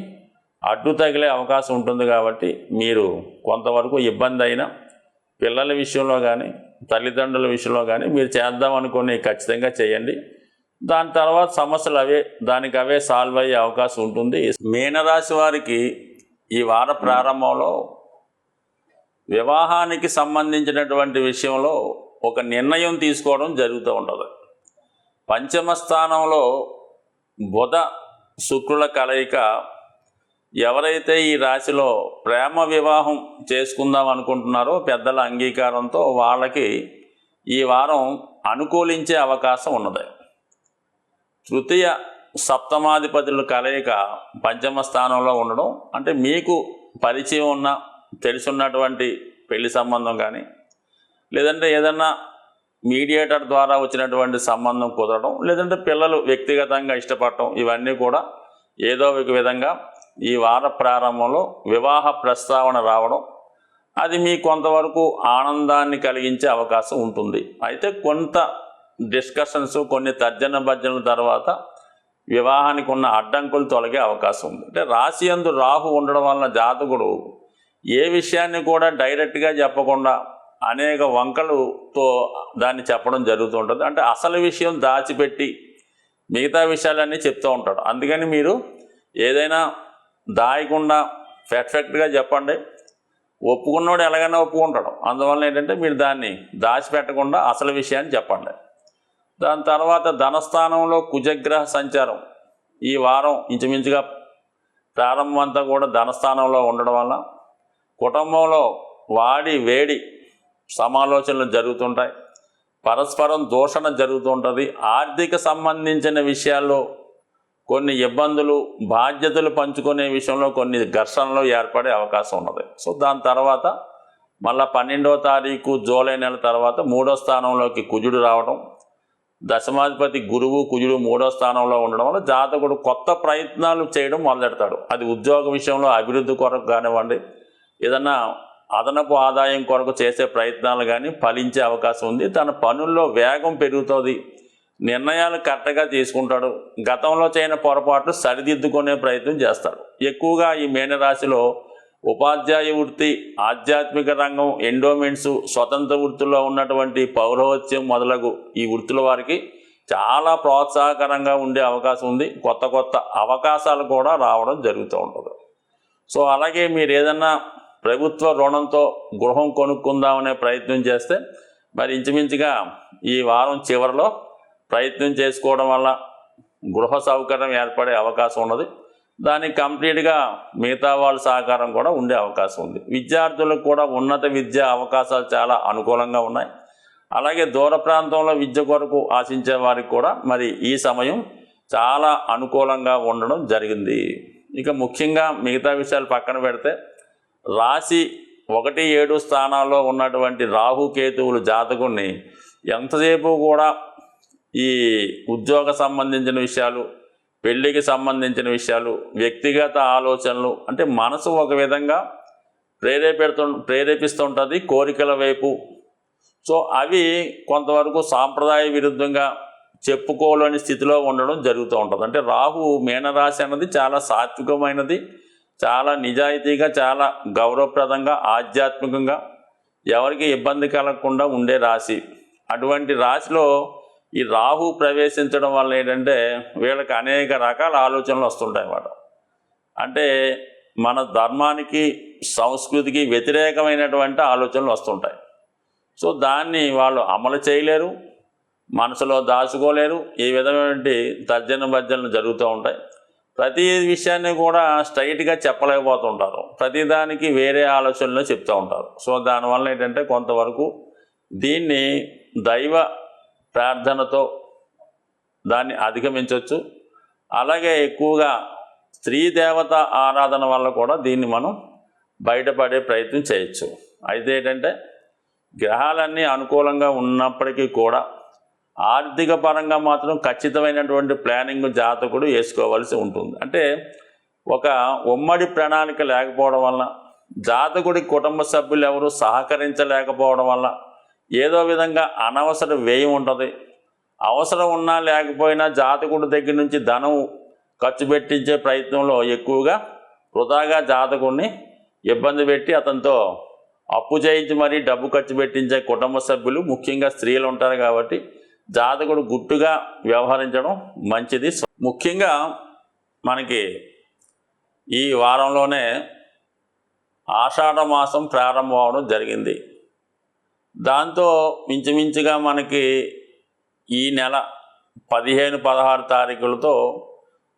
అడ్డు తగిలే అవకాశం ఉంటుంది. కాబట్టి మీరు కొంతవరకు ఇబ్బంది అయినా పిల్లల విషయంలో కానీ, తల్లిదండ్రుల విషయంలో కానీ మీరు చేద్దామనుకుని ఖచ్చితంగా చేయండి. దాని తర్వాత సమస్యలు దానికి అవే సాల్వ్ అయ్యే అవకాశం ఉంటుంది. మీనరాశి వారికి ఈ వార ప్రారంభంలో వివాహానికి సంబంధించినటువంటి విషయంలో ఒక నిర్ణయం తీసుకోవడం జరుగుతూ ఉంటుంది. పంచమ స్థానంలో బుధ శుక్రుల కలయిక. ఎవరైతే ఈ రాశిలో ప్రేమ వివాహం చేసుకుందాం అనుకుంటున్నారో పెద్దల అంగీకారంతో వాళ్ళకి ఈ వారం అనుకూలించే అవకాశం ఉన్నది. తృతీయ సప్తమాధిపతుల కలయిక పంచమ స్థానంలో ఉండడం అంటే మీకు పరిచయం ఉన్న తెలుసున్నటువంటి పెళ్లి సంబంధం కానీ, లేదంటే ఏదన్నా మీడియేటర్ ద్వారా వచ్చినటువంటి సంబంధం కుదరడం, లేదంటే పిల్లలు వ్యక్తిగతంగా ఇష్టపడటం, ఇవన్నీ కూడా ఏదో ఒక విధంగా ఈ వార ప్రారంభంలో వివాహ ప్రస్తావన రావడం అది మీ కొంతవరకు ఆనందాన్ని కలిగించే అవకాశం ఉంటుంది. అయితే కొంత డిస్కషన్స్, కొన్ని తర్జన భర్జనల తర్వాత వివాహానికి ఉన్న అడ్డంకులు తొలగే అవకాశం ఉంది. అంటే రాశి యందు రాహు ఉండడం వలన జాతకుడు ఏ విషయాన్ని కూడా డైరెక్ట్గా చెప్పకుండా అనేక వంకలతో దాన్ని చెప్పడం జరుగుతూ ఉంటుంది. అంటే అసలు విషయం దాచిపెట్టి మిగతా విషయాలన్నీ చెప్తూ ఉంటాడు. అందుకని మీరు ఏదైనా దాయకుండా పర్ఫెక్ట్గా చెప్పండి. ఒప్పుకున్నోడు ఎలాగైనా ఒప్పుకుంటాడు. అందువల్ల ఏంటంటే మీరు దాన్ని దాచిపెట్టకుండా అసలు విషయాన్ని చెప్పండి. దాని తర్వాత ధనస్థానంలో కుజగ్రహ సంచారం ఈ వారం ఇంచుమించుగా ప్రారంభం అంతా కూడా ధనస్థానంలో ఉండడం వల్ల కుటుంబంలో వాడి వేడి సమాలోచనలు జరుగుతుంటాయి. పరస్పరం దూషణ జరుగుతుంటుంది. ఆర్థిక సంబంధించిన విషయాల్లో కొన్ని ఇబ్బందులు, బాధ్యతలు పంచుకునే విషయంలో కొన్ని ఘర్షణలు ఏర్పడే అవకాశం ఉన్నది. సో దాని తర్వాత మళ్ళీ 12వ తారీఖు జూలై నెల తర్వాత 3వ స్థానంలోకి కుజుడు రావడం, దశమాధిపతి గురువు కుజుడు 3వ స్థానంలో ఉండడం వల్ల జాతకుడు కొత్త ప్రయత్నాలు చేయడం మొదలెడతాడు. అది ఉద్యోగ విషయంలో అభివృద్ధి కొరకు కానివ్వండి, ఏదన్నా అదనపు ఆదాయం కొరకు చేసే ప్రయత్నాలు కానీ ఫలించే అవకాశం ఉంది. తన పనుల్లో వేగం పెరుగుతుంది. నిర్ణయాలు కరెక్ట్గా తీసుకుంటాడు. గతంలో చేయని పొరపాట్లు సరిదిద్దుకునే ప్రయత్నం చేస్తాడు. ఎక్కువగా ఈ మీనరాశిలో ఉపాధ్యాయ వృత్తి, ఆధ్యాత్మిక రంగం, ఎండోమెంట్స్, స్వతంత్ర వృత్తుల్లో ఉన్నటువంటి పౌరవత్యం మొదలగు ఈ వృత్తుల వారికి చాలా ప్రోత్సాహకరంగా ఉండే అవకాశం ఉంది. కొత్త కొత్త అవకాశాలు కూడా రావడం జరుగుతూ ఉంటుంది. సో అలాగే మీరు ఏదన్నా ప్రభుత్వ రుణంతో గృహం కొనుక్కుందామనే ప్రయత్నం చేస్తే మరి ఇంచుమించుగా ఈ వారం చివరిలో ప్రయత్నం చేసుకోవడం వల్ల గృహ సౌకర్యం ఏర్పడే అవకాశం ఉన్నది. దానికి కంప్లీట్గా మిగతా వాళ్ళ సహకారం కూడా ఉండే అవకాశం ఉంది. విద్యార్థులకు కూడా ఉన్నత విద్యా అవకాశాలు చాలా అనుకూలంగా ఉన్నాయి. అలాగే దూర ప్రాంతంలో విద్య కొరకు ఆశించే వారికి కూడా మరి ఈ సమయం చాలా అనుకూలంగా ఉండడం జరిగింది. ఇక ముఖ్యంగా మిగతా విషయాలు పక్కన పెడితే రాశి 1, 7 స్థానాల్లో ఉన్నటువంటి రాహుకేతువులు జాతకుడిని ఎంతసేపు కూడా ఈ ఉద్యోగ సంబంధించిన విషయాలు, పెళ్ళికి సంబంధించిన విషయాలు, వ్యక్తిగత ఆలోచనలు అంటే మనసు ఒక విధంగా ప్రేరేపిస్తుంటుంది కోరికల వైపు. సో అవి కొంతవరకు సాంప్రదాయ విరుద్ధంగా చెప్పుకోలేని స్థితిలో ఉండడం జరుగుతూ ఉంటుంది. అంటే రాహు మీనరాశి అన్నది చాలా సాత్వికమైనది, చాలా నిజాయితీగా, చాలా గౌరవప్రదంగా, ఆధ్యాత్మికంగా ఎవరికి ఇబ్బంది కలగకుండా ఉండే రాశి. అటువంటి రాశిలో ఈ రాహు ప్రవేశించడం వల్ల ఏంటంటే వీళ్ళకి అనేక రకాల ఆలోచనలు వస్తుంటాయి అన్నమాట. అంటే మన ధర్మానికి, సంస్కృతికి వ్యతిరేకమైనటువంటి ఆలోచనలు వస్తుంటాయి. సో దాన్ని వాళ్ళు అమలు చేయలేరు, మనసులో దాచుకోలేరు. ఈ విధమైనటువంటి తర్జన భర్జనలు జరుగుతూ ఉంటాయి. ప్రతి విషయాన్ని కూడా స్ట్రైట్గా చెప్పలేకపోతుంటారు. ప్రతిదానికి వేరే ఆలోచనలు చెప్తూ ఉంటారు. సో దానివల్ల ఏంటంటే కొంతవరకు దీన్ని దైవ ప్రార్థనతో దాన్ని అధిగమించవచ్చు. అలాగే ఎక్కువగా స్త్రీ దేవత ఆరాధన వల్ల కూడా దీన్ని మనం బయటపడే ప్రయత్నం చేయొచ్చు. అయితే ఏంటంటే గ్రహాలన్నీ అనుకూలంగా ఉన్నప్పటికీ కూడా ఆర్థిక పరంగా మాత్రం ఖచ్చితమైనటువంటి ప్లానింగ్ జాతకుడు వేసుకోవాల్సి ఉంటుంది. అంటే ఒక ఉమ్మడి ప్రణాళిక లేకపోవడం వల్ల, జాతకుడి కుటుంబ సభ్యులు ఎవరు సహకరించలేకపోవడం వల్ల ఏదో విధంగా అనవసర వ్యయం ఉంటుంది. అవసరం ఉన్నా లేకపోయినా జాతకుడి దగ్గర నుంచి ధనం ఖర్చు పెట్టించే ప్రయత్నంలో ఎక్కువగా వృధాగా జాతకుడిని ఇబ్బంది పెట్టి అతనితో అప్పు చేయించి మరీ డబ్బు ఖర్చు పెట్టించే కుటుంబ సభ్యులు ముఖ్యంగా స్త్రీలు ఉంటారు. కాబట్టి జాతకుడు గుట్టుగా వ్యవహరించడం మంచిది. ముఖ్యంగా మనకి ఈ వారంలోనే ఆషాఢ మాసం ప్రారంభం అవడం జరిగింది. దాంతో మించుమించుగా మనకి ఈ నెల 15, 16 తారీఖులతో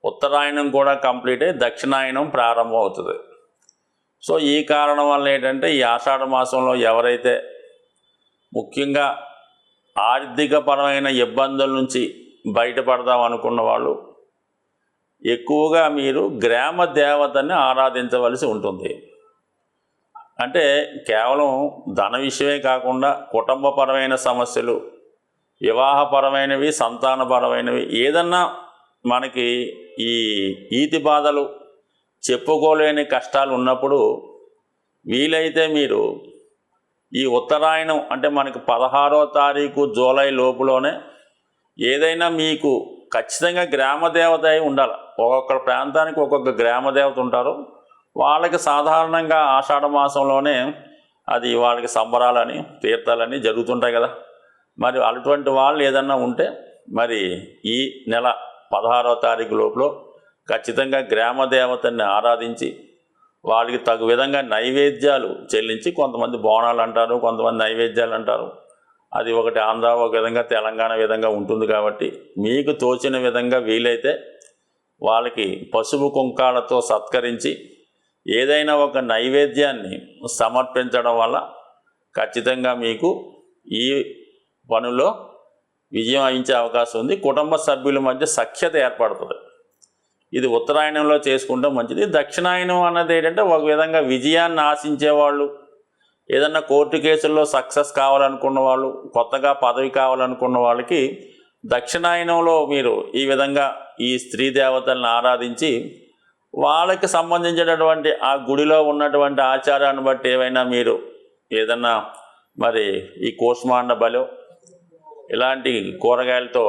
ఉత్తరాయణం కూడా కంప్లీట్ అయ్యి దక్షిణాయనం ప్రారంభం అవుతుంది. సో ఈ కారణం వల్ల ఏంటంటే ఈ ఆషాఢ మాసంలో ఎవరైతే ముఖ్యంగా ఆర్థికపరమైన ఇబ్బందుల నుంచి బయటపడదాం అనుకున్న వాళ్ళు ఎక్కువగా మీరు గ్రామ దేవతని ఆరాధించవలసి ఉంటుంది. అంటే కేవలం ధన విషయమే కాకుండా కుటుంబపరమైన సమస్యలు, వివాహపరమైనవి, సంతానపరమైనవి ఏదన్నా మనకి ఈ ఈతి బాధలు, చెప్పుకోలేని కష్టాలు ఉన్నప్పుడు వీలైతే మీరు ఈ ఉత్తరాయణం అంటే మనకి 16వ తారీఖు జూలై లోపులోనే ఏదైనా మీకు ఖచ్చితంగా గ్రామదేవత అయి ఉండాలి. ఒక్కొక్క ప్రాంతానికి ఒక్కొక్క గ్రామదేవత ఉంటారు. వాళ్ళకి సాధారణంగా ఆషాఢ మాసంలోనే అది వాళ్ళకి సంబరాలని, తీర్థాలని జరుగుతుంటాయి కదా. మరి అటువంటి వాళ్ళు ఏదన్నా ఉంటే మరి ఈ నెల 16వ తారీఖు లోపల ఖచ్చితంగా గ్రామ దేవతని ఆరాధించి వాళ్ళకి తగు విధంగా నైవేద్యాలు చెల్లించి, కొంతమంది బోనాలు అంటారు, కొంతమంది నైవేద్యాలు అంటారు. అది ఒకటి ఆంధ్ర ఒక విధంగా, తెలంగాణ విధంగా ఉంటుంది. కాబట్టి మీకు తోచిన విధంగా వీలైతే వాళ్ళకి పసుపు కుంకాలతో సత్కరించి ఏదైనా ఒక నైవేద్యాన్ని సమర్పించడం వల్ల ఖచ్చితంగా మీకు ఈ పనిలో విజయం వహించే అవకాశం ఉంది. కుటుంబ సభ్యుల మధ్య సఖ్యత ఏర్పడుతుంది. ఇది ఉత్తరాయణంలో చేసుకుంటే మంచిది. దక్షిణాయనం అన్నది ఏంటంటే ఒక విధంగా విజయాన్ని ఆశించేవాళ్ళు, ఏదన్నా కోర్టు కేసుల్లో సక్సెస్ కావాలనుకున్న వాళ్ళు, కొత్తగా పదవి కావాలనుకున్న వాళ్ళకి దక్షిణాయనంలో మీరు ఈ విధంగా ఈ స్త్రీ దేవతలను ఆరాధించి వాళ్ళకి సంబంధించినటువంటి ఆ గుడిలో ఉన్నటువంటి ఆచారాన్ని బట్టి ఏవైనా మీరు ఏదన్నా మరి ఈ కూష్మాండ బలో ఇలాంటి కూరగాయలతో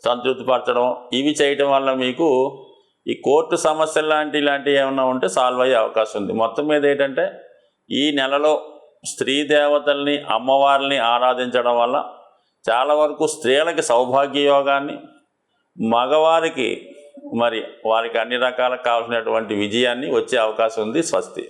సంతృప్తిపరచడం, ఇవి చేయటం వల్ల మీకు ఈ కోర్టు సమస్యలు ఇలాంటివి ఏమైనా ఉంటే సాల్వ్ అయ్యే అవకాశం ఉంది. మొత్తం మీద ఏంటంటే ఈ నెలలో స్త్రీ దేవతల్ని, అమ్మవారిని ఆరాధించడం వల్ల చాలా వరకు స్త్రీలకి సౌభాగ్య యోగాన్ని, మగవారికి మరి వారికి అన్ని రకాలకు కావాల్సినటువంటి విజయాన్ని వచ్చే అవకాశం ఉంది. స్వస్తి.